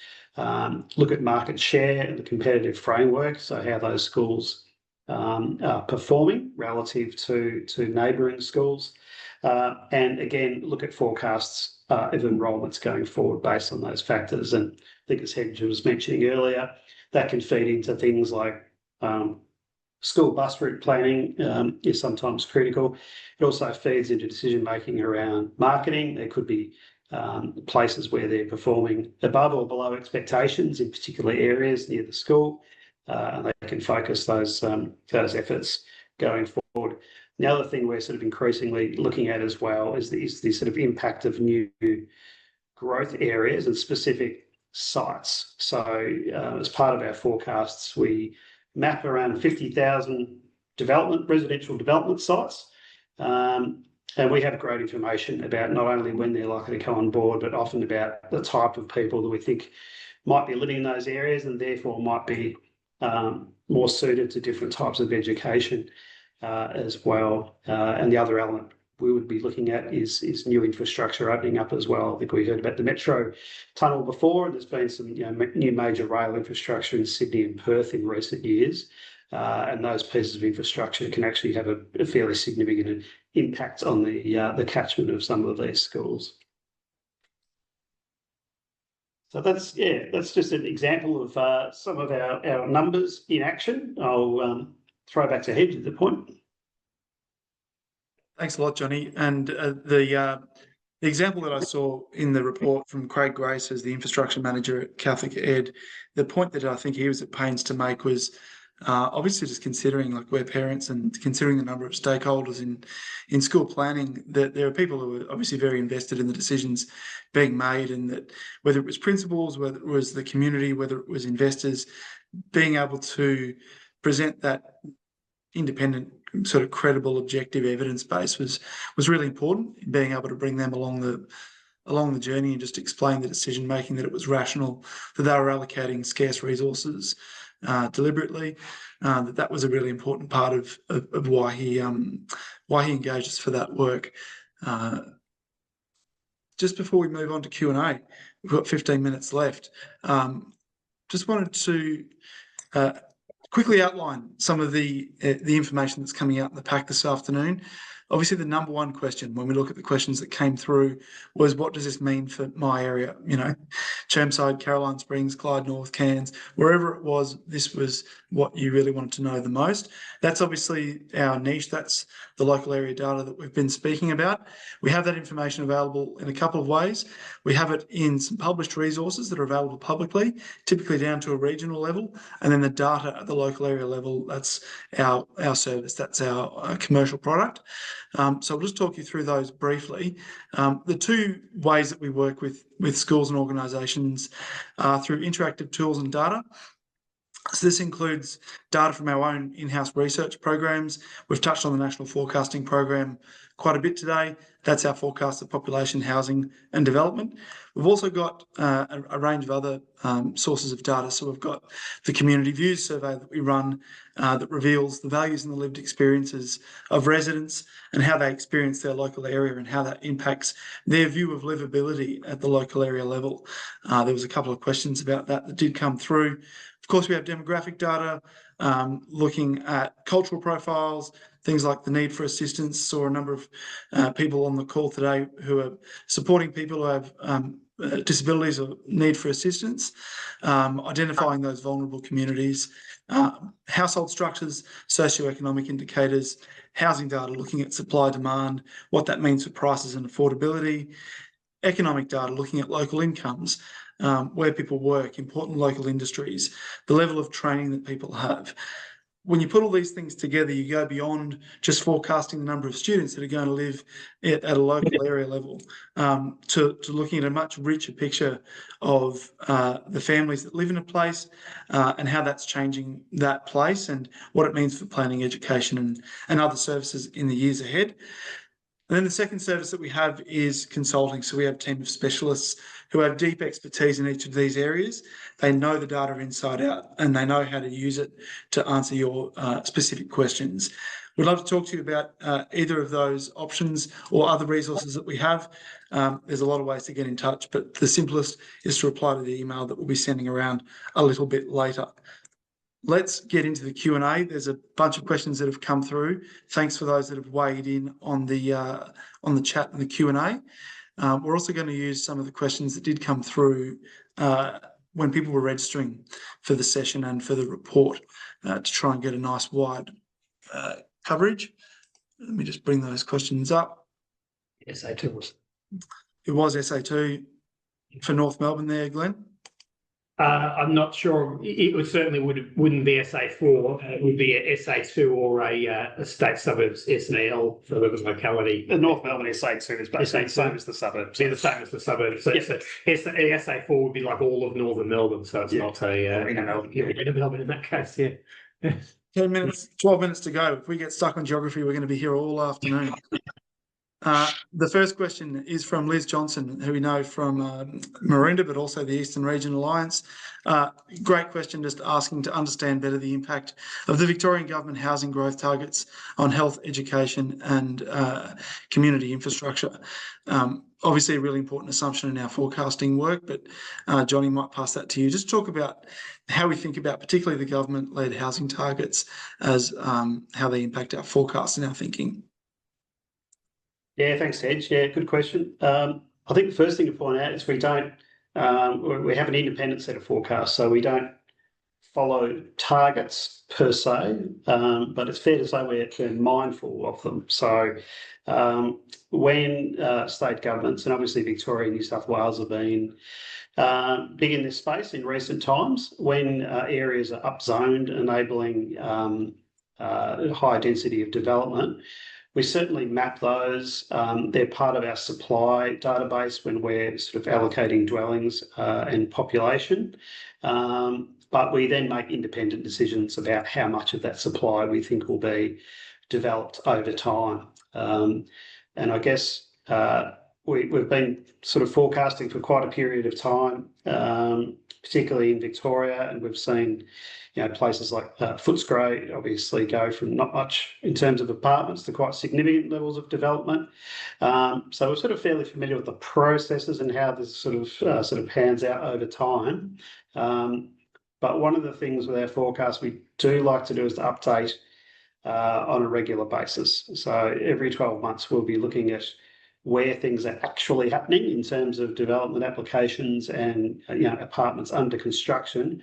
Look at market share and the competitive framework, so how those schools are performing relative to neighbouring schools. And again, look at forecasts of enrolments going forward based on those factors. And I think, as Hedge was mentioning earlier, that can feed into things like school bus route planning is sometimes critical. It also feeds into decision making around marketing. There could be places where they're performing above or below expectations in particular areas near the school, and they can focus those efforts going forward. The other thing we're sort of increasingly looking at as well is the sort of impact of new growth areas and specific sites. So as part of our forecasts, we map around 50,000 residential development sites. And we have great information about not only when they're likely to come on board, but often about the type of people that we think might be living in those areas and therefore might be more suited to different types of education as well. And the other element we would be looking at is new infrastructure opening up as well. I think we heard about the Metro tunnel before, and there's been some new major rail infrastructure in Sydney and Perth in recent years. and those pieces of infrastructure can actually have a fairly significant impact on the catchment of some of these schools. So that's just an example of some of our numbers in action. I'll throw back to Hedge at the point. Thanks a lot, Johnny. And the example that I saw in the report from Craig Grace as the infrastructure manager at Catholic Ed, the point that I think he was at pains to make was obviously just considering, like, we're parents and considering the number of stakeholders in school planning, that there are people who are obviously very invested in the decisions being made, and that whether it was principals, whether it was the community, whether it was investors, being able to present that independent, sort of credible, objective evidence base was really important. Being able to bring them along the journey and just explain the decision making, that it was rational, that they were allocating scarce resources deliberately. That was a really important part of why he engaged us for that work. Just before we move on to Q&A, we've got 15 minutes left. Just wanted to quickly outline some of the information that's coming out in the pack this afternoon. Obviously, the number one question when we look at the questions that came through was, what does this mean for my area? You know, Chermside, Caroline Springs, Clyde North, Cairns, wherever it was, this was what you really wanted to know the most. That's obviously our niche. That's the local area data that we've been speaking about. We have that information available in a couple of ways. We have it in some published resources that are available publicly, typically down to a regional level, and then the data at the local area level, that's our service, that's our commercial product. So I'll just talk you through those briefly. The two ways that we work with schools and organisations are through interactive tools and data. So this includes data from our own in-house research programs. We've touched on the National Forecasting Program quite a bit today. That's our forecast of population, housing and development. We've also got a range of other sources of data. So we've got the Community Views survey that we run that reveals the values and the lived experiences of residents and how they experience their local area and how that impacts their view of livability at the local area level. There was a couple of questions about that did come through. Of course, we have demographic data, looking at cultural profiles, things like the need for assistance. Saw a number of people on the call today who are supporting people who have disabilities or need for assistance, identifying those vulnerable communities, household structures, socioeconomic indicators, housing data, looking at supply demand, what that means for prices and affordability, economic data, looking at local incomes, where people work, important local industries, the level of training that people have. When you put all these things together, you go beyond just forecasting the number of students that are going to live at a local area level, to looking at a much richer picture of the families that live in a place and how that's changing that place and what it means for planning, education and other services in the years ahead. And then the second service that we have is consulting. So we have a team of specialists who have deep expertise in each of these areas. They know the data inside out and they know how to use it to answer your specific questions. We'd love to talk to you about either of those options or other resources that we have. There's a lot of ways to get in touch, but the simplest is to reply to the email that we'll be sending around a little bit later. Let's get into the Q&A. There's a bunch of questions that have come through. Thanks for those that have weighed in on the chat and the Q&A. We're also going to use some of the questions that did come through when people were registering for the session and for the report to try and get a nice wide coverage. Let me just bring those questions up. SA2 It was SA2 for North Melbourne there, Glenn. I'm not sure. It certainly wouldn't be SA4. It would be a SA2 or a state suburbs SNL for the locality. The North Melbourne SA2 is basically the same as the suburbs. Yeah, the same as the suburbs. So SA4 would be like all of northern Melbourne. So it's not a inner Melbourne in that case. Yeah. 10 minutes, 12 minutes to go. If we get stuck on geography, we're going to be here all afternoon. The first question is from Liz Johnson, who we know from Maroondah, but also the Eastern Region Alliance. Great question, just asking to understand better the impact of the Victorian Government housing growth targets on health, education and community infrastructure. Obviously a really important assumption in our forecasting work, but Johnny, might pass that to you. Just talk about how we think about particularly the government-led housing targets as how they impact our forecasts and our thinking. Yeah, thanks, Hedge. Yeah, good question. I think the first thing to point out is we have an independent set of forecasts, so we don't follow targets per se, but it's fair to say we're mindful of them. So when state governments, and obviously Victoria and New South Wales have been big in this space in recent times, when areas are upzoned, enabling high density of development, we certainly map those. They're part of our supply database when we're sort of allocating dwellings and population. But we then make independent decisions about how much of that supply we think will be developed over time. And I guess we've been sort of forecasting for quite a period of time, particularly in Victoria, and we've seen places like Footscray obviously go from not much in terms of apartments to quite significant levels of development. So we're sort of fairly familiar with the processes and how this sort of pans out over time. But one of the things with our forecast we do like to do is to update on a regular basis. So every 12 months we'll be looking at where things are actually happening in terms of development applications and apartments under construction,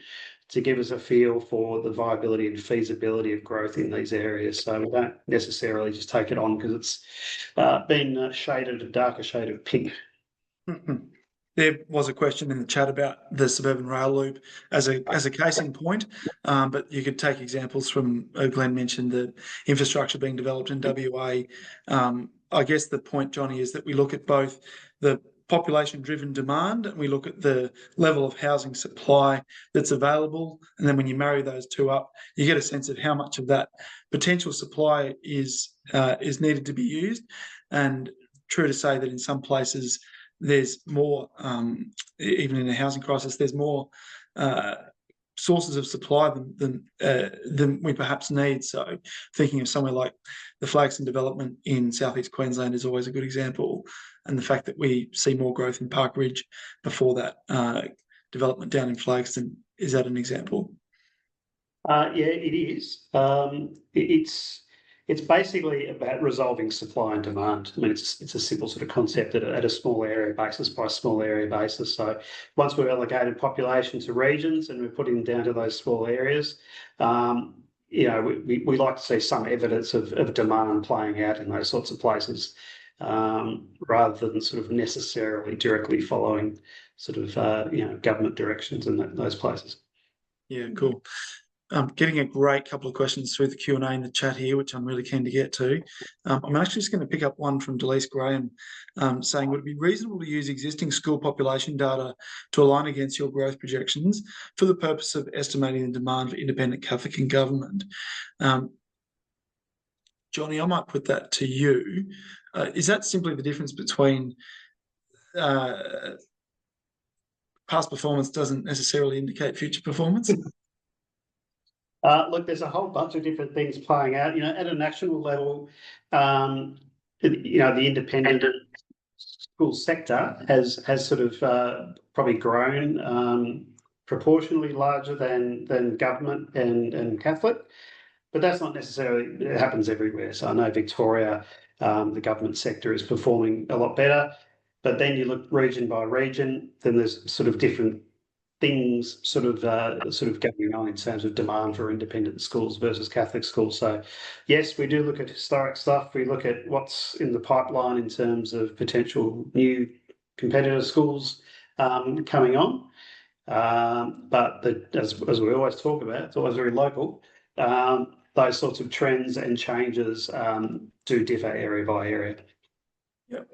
to give us a feel for the viability and feasibility of growth in these areas. So we don't necessarily just take it on because it's been shaded a darker shade of pink. There was a question in the chat about the suburban rail loop as a case in point, but you could take examples from Glenn mentioned the infrastructure being developed in WA. I guess the point, Johnny, is that we look at both the population-driven demand and we look at the level of housing supply that's available, and then when you marry those two up, you get a sense of how much of that potential supply is needed to be used. And true to say that in some places there's more, even in a housing crisis, there's more sources of supply than we perhaps need. So thinking of somewhere like the Flagstone development in southeast Queensland is always a good example, and the fact that we see more growth in Park Ridge before that development down in Flagstone, is that an example? Yeah, it is. It's basically about resolving supply and demand. I mean, it's a simple sort of concept at a small area basis by small area basis. So once we've allocated population to regions and we're putting them down to those small areas, we like to see some evidence of demand playing out in those sorts of places, rather than sort of necessarily directly following sort of government directions in those places. Yeah, cool. Getting a great couple of questions through the Q&A in the chat here, which I'm really keen to get to. I'm actually just going to pick up one from Delise Graham saying, would it be reasonable to use existing school population data to align against your growth projections for the purpose of estimating the demand for independent Catholic and government? Johnny, I might put that to you. Is that simply the difference between past performance doesn't necessarily indicate future performance? Look, there's a whole bunch of different things playing out. At a national level, the independent school sector has sort of probably grown proportionally larger than government and Catholic, but that's not necessarily, it happens everywhere. So I know Victoria, the government sector is performing a lot better, but then you look region by region, then there's sort of different things sort of going on in terms of demand for independent schools versus Catholic schools. So yes, we do look at historic stuff. We look at what's in the pipeline in terms of potential new competitor schools coming on. But as we always talk about, it's always very local. Those sorts of trends and changes do differ area by area.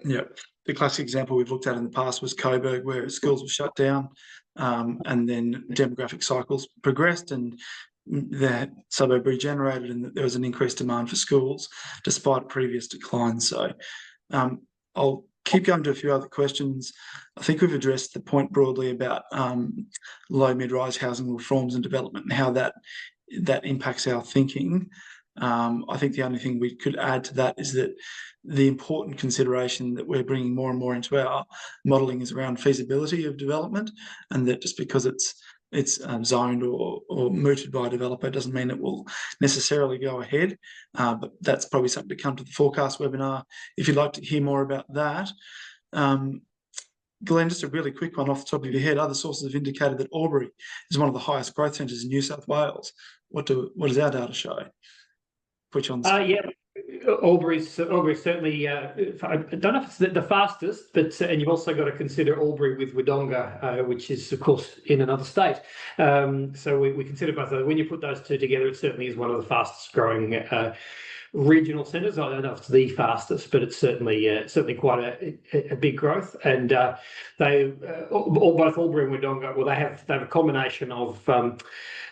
Yeah. The classic example we've looked at in the past was Coburg, where schools were shut down, and then demographic cycles progressed and the suburb regenerated, and there was an increased demand for schools despite previous declines. So I'll keep going to a few other questions. I think we've addressed the point broadly about low mid-rise housing reforms and development and how that impacts our thinking. I think the only thing we could add to that is that the important consideration that we're bringing more and more into our modelling is around feasibility of development, and that just because it's zoned or mooted by a developer doesn't mean it will necessarily go ahead. But that's probably something to come to the forecast webinar if you'd like to hear more about that. Glenn, just a really quick one off the top of your head. Other sources have indicated that Albury is one of the highest growth centres in New South Wales. What does our data show? Which one's? Yeah, Albury's certainly. I don't know if it's the fastest, but and you've also got to consider Albury with Wodonga, which is of course in another state. So we consider both. When you put those two together, it certainly is one of the fastest growing regional centres. I don't know if it's the fastest, but it's certainly quite a big growth. And they both Albury and Wodonga. Well, they have a combination of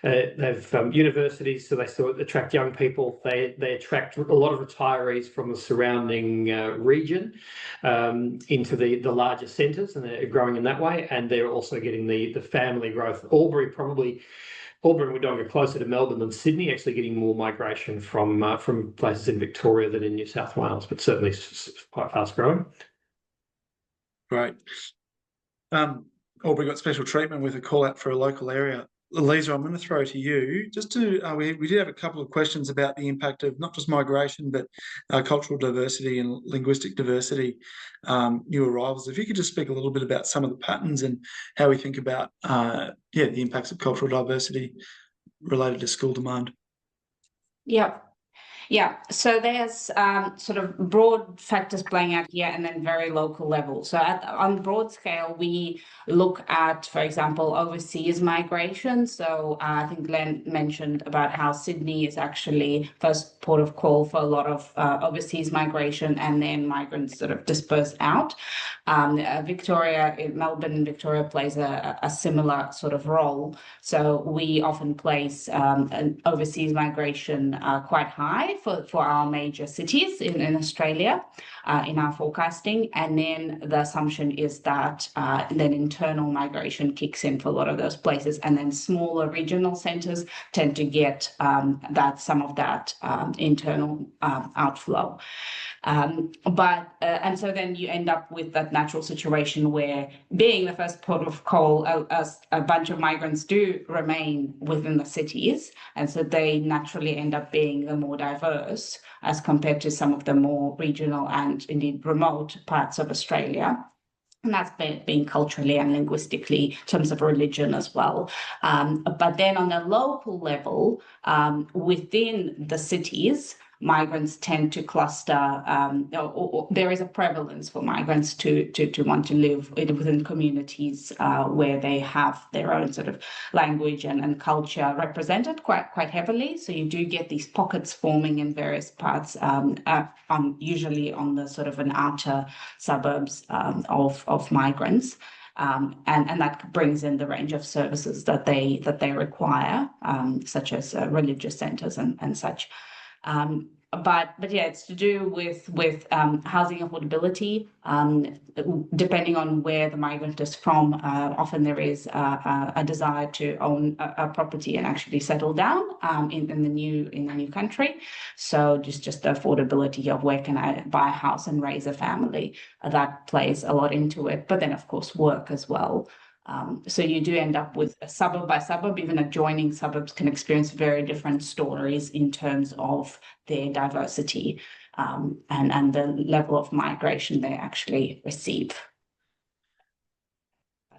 they've universities, so they still attract young people. They attract a lot of retirees from the surrounding region into the larger centres, and they're growing in that way. And they're also getting the family growth. Albury and Wodonga closer to Melbourne than Sydney, actually getting more migration from places in Victoria than in New South Wales, but certainly quite fast growing. Great. Albury got special treatment with a call out for a local area. Lisa, I'm going to throw to you. Just to we did have a couple of questions about the impact of not just migration but cultural diversity and linguistic diversity, new arrivals. If you could just speak a little bit about some of the patterns and how we think about the impacts of cultural diversity related to school demand. Yeah, so there's sort of broad factors playing out here and then very local level. So on broad scale, we look at, for example, overseas migration. So I think Glenn mentioned about how Sydney is actually first port of call for a lot of overseas migration, and then migrants sort of disperse out. Melbourne and Victoria plays a similar sort of role. So we often place an overseas migration quite high for our major cities in Australia in our forecasting. And then the assumption is that then internal migration kicks in for a lot of those places, and then smaller regional centres tend to get some of that internal outflow. And so then you end up with that natural situation where, being the first port of call, a bunch of migrants do remain within the cities, and so they naturally end up being the more diverse as compared to some of the more regional and indeed remote parts of Australia. And that's being culturally and linguistically in terms of religion as well. But then on a local level, within the cities, migrants tend to cluster, or there is a prevalence for migrants to want to live within communities where they have their own sort of language and culture represented quite heavily. So you do get these pockets forming in various parts, usually on the sort of an outer suburbs of migrants. And that brings in the range of services that they require, such as religious centres and such. But yeah, it's to do with housing affordability. Depending on where the migrant is from, often there is a desire to own a property and actually settle down in the new country. So just the affordability of where can I buy a house and raise a family, that plays a lot into it. But then of course work as well. So you do end up with a suburb by suburb. Even adjoining suburbs can experience very different stories in terms of their diversity and the level of migration they actually receive.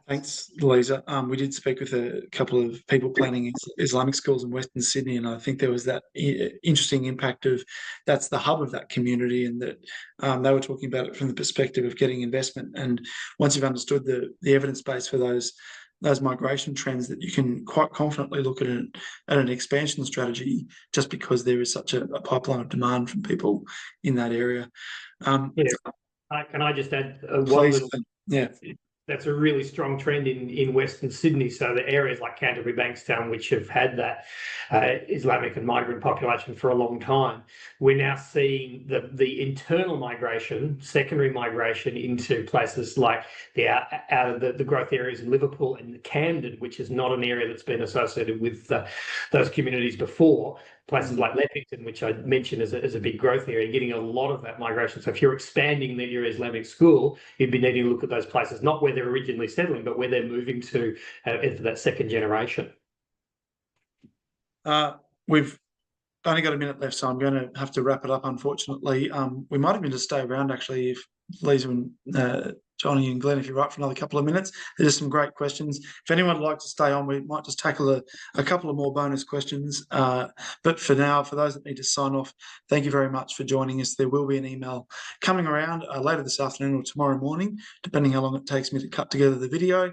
Thanks, Lisa. We did speak with a couple of people planning Islamic schools in Western Sydney, and I think there was that interesting impact of that's the hub of that community, and that they were talking about it from the perspective of getting investment. And once you've understood the evidence base for those migration trends, that you can quite confidently look at an expansion strategy, just because there is such a pipeline of demand from people in that area. Can I just add one please, little? yeah. that's a really strong trend in Western Sydney. So the areas like Canterbury, Bankstown, which have had that Islamic and migrant population for a long time, we're now seeing the internal migration, secondary migration into places like out of the growth areas in Liverpool and Camden, which is not an area that's been associated with those communities before. Places like Leppington, which I mentioned as a big growth area, getting a lot of that migration. So if you're expanding your Islamic school, you'd be needing to look at those places, not where they're originally settling, but where they're moving to for that second generation. We've only got a minute left, so I'm going to have to wrap it up, unfortunately. We might even just stay around, actually, if Lisa and Johnny and Glenn, if you're right, for another couple of minutes. There's some great questions. If anyone would like to stay on, we might just tackle a couple of more bonus questions. But for now, for those that need to sign off, thank you very much for joining us. There will be an email coming around later this afternoon or tomorrow morning, depending how long it takes me to cut together the video.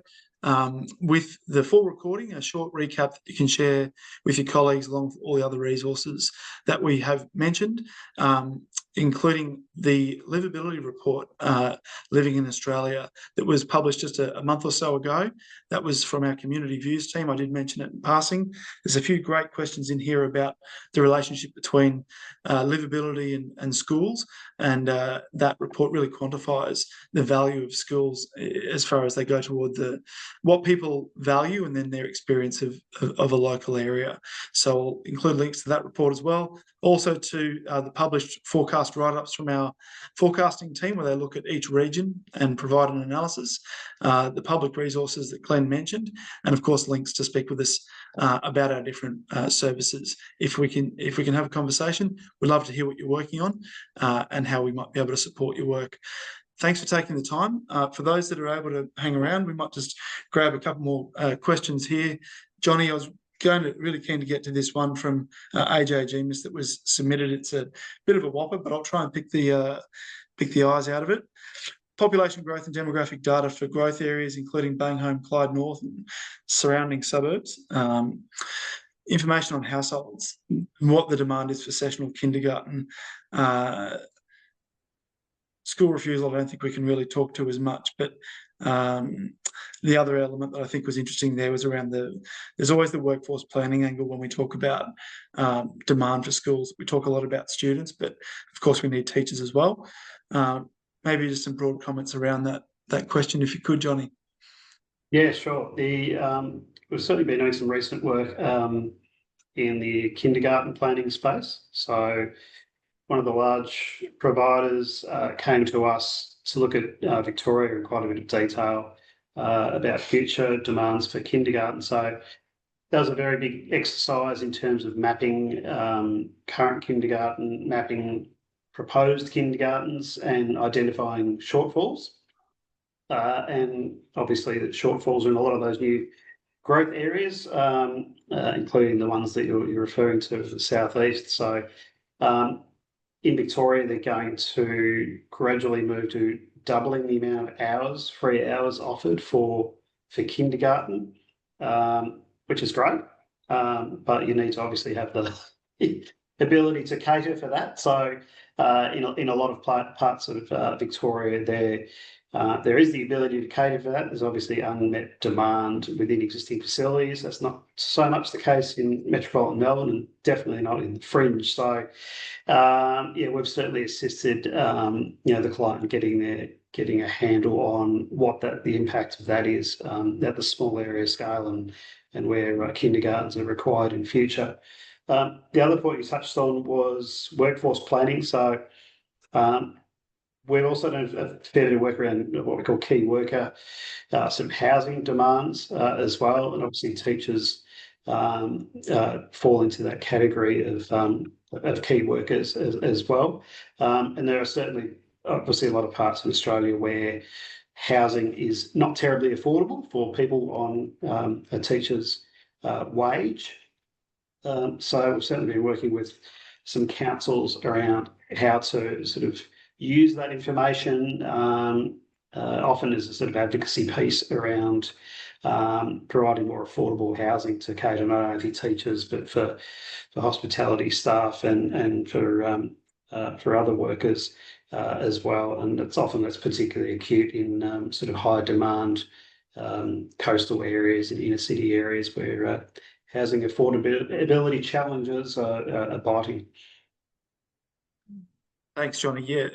With the full recording, a short recap that you can share with your colleagues along with all the other resources that we have mentioned, including the livability report, Living in Australia, that was published just a month or so ago. That was from our community views team. I did mention it in passing. There's a few great questions in here about the relationship between livability and schools, and that report really quantifies the value of schools as far as they go toward what people value and then their experience of a local area. So I'll include links to that report as well. Also to the published forecast write-ups from our forecasting team, where they look at each region and provide an analysis, the public resources that Glenn mentioned, and of course links to speak with us about our different services. If we can have a conversation, we'd love to hear what you're working on and how we might be able to support your work. Thanks for taking the time. For those that are able to hang around, we might just grab a couple more questions here. Johnny, I was really keen to get to this one from AJ Gemus that was submitted. It's a bit of a whopper, but I'll try and pick the eyes out of it. Population growth and demographic data for growth areas, including Bangholme, Clyde North and surrounding suburbs. Information on households, what the demand is for sessional kindergarten. School refusal, I don't think we can really talk to as much, but the other element that I think was interesting there was around there's always the workforce planning angle when we talk about demand for schools. We talk a lot about students, but of course we need teachers as well. Maybe just some broad comments around that question, if you could, Johnny. Yeah, sure. We've certainly been doing some recent work in the kindergarten planning space. So one of the large providers came to us to look at Victoria in quite a bit of detail about future demands for kindergarten. So that was a very big exercise in terms of mapping current kindergarten, mapping proposed kindergartens and identifying shortfalls. And obviously the shortfalls are in a lot of those new growth areas, including the ones that you're referring to as the southeast. So in Victoria, they're going to gradually move to doubling the amount of hours, free hours offered for kindergarten, which is great. But you need to obviously have the ability to cater for that. So in a lot of parts of Victoria, there is the ability to cater for that. There's obviously unmet demand within existing facilities. That's not so much the case in metropolitan Melbourne, and definitely not in the fringe. So, we've certainly assisted, the client in getting a handle on what the impact of that is at the small area scale and where kindergartens are required in future. The other point you touched on was workforce planning. So, we've also done a fair bit of work around what we call key worker, some housing demands as well, and obviously teachers fall into that category of key workers as well. And there are certainly obviously a lot of parts of Australia where housing is not terribly affordable for people on a teacher's wage. So we've certainly been working with some councils around how to sort of use that information, often as a sort of advocacy piece around providing more affordable housing to cater not only teachers but for hospitality staff and for other workers as well, and it's particularly acute in sort of high demand coastal areas and inner city areas where housing affordability challenges are biting. Thanks, Johnny. Yeah,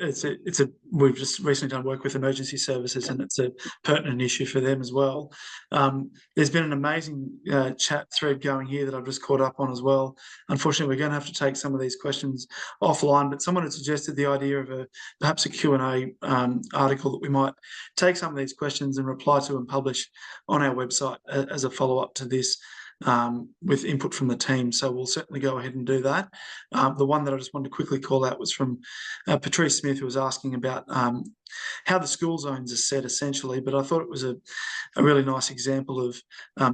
we've just recently done work with emergency services, and it's a pertinent issue for them as well. There's been an amazing chat thread going here that I've just caught up on as well. Unfortunately, we're going to have to take some of these questions offline, but someone had suggested the idea of perhaps a Q&A article that we might take some of these questions and reply to and publish on our website as a follow-up to this. With input from the team. So we'll certainly go ahead and do that. The one that I just wanted to quickly call out was from Patrice Smith, who was asking about how the school zones are set essentially, but I thought it was a really nice example of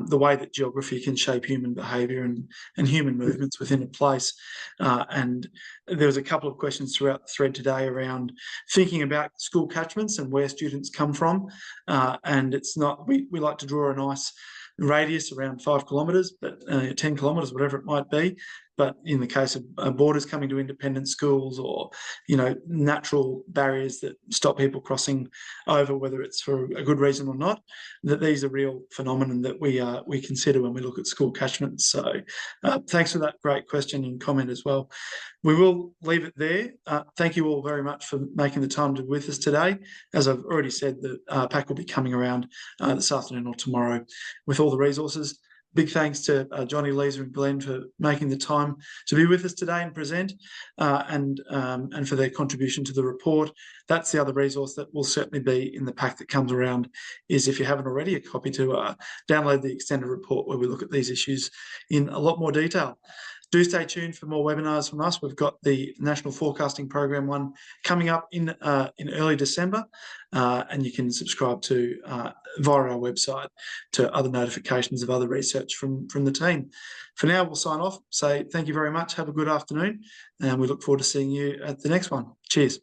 the way that geography can shape human behaviour and human movements within a place. And there was a couple of questions throughout the thread today around thinking about school catchments and where students come from. And it's not, we like to draw a nice radius around 5 kilometres, but 10 kilometres, whatever it might be. But in the case of borders coming to independent schools, or natural barriers that stop people crossing over, whether it's for a good reason or not, that these are real phenomenon that we consider when we look at school catchments. So thanks for that great question and comment as well. We will leave it there. Thank you all very much for making the time to be with us today. As I've already said, the pack will be coming around this afternoon or tomorrow with all the resources. Big thanks to Johnny, Lisa and Glenn for making the time to be with us today and present, and for their contribution to the report. That's the other resource that will certainly be in the pack that comes around, is if you haven't already, a copy to download the extended report where we look at these issues in a lot more detail. Do stay tuned for more webinars from us. We've got the National Forecasting Program one coming up in early December, and you can subscribe to via our website to other notifications of other research from the team. For now, we'll sign off, say thank you very much, have a good afternoon, and we look forward to seeing you at the next one. Cheers.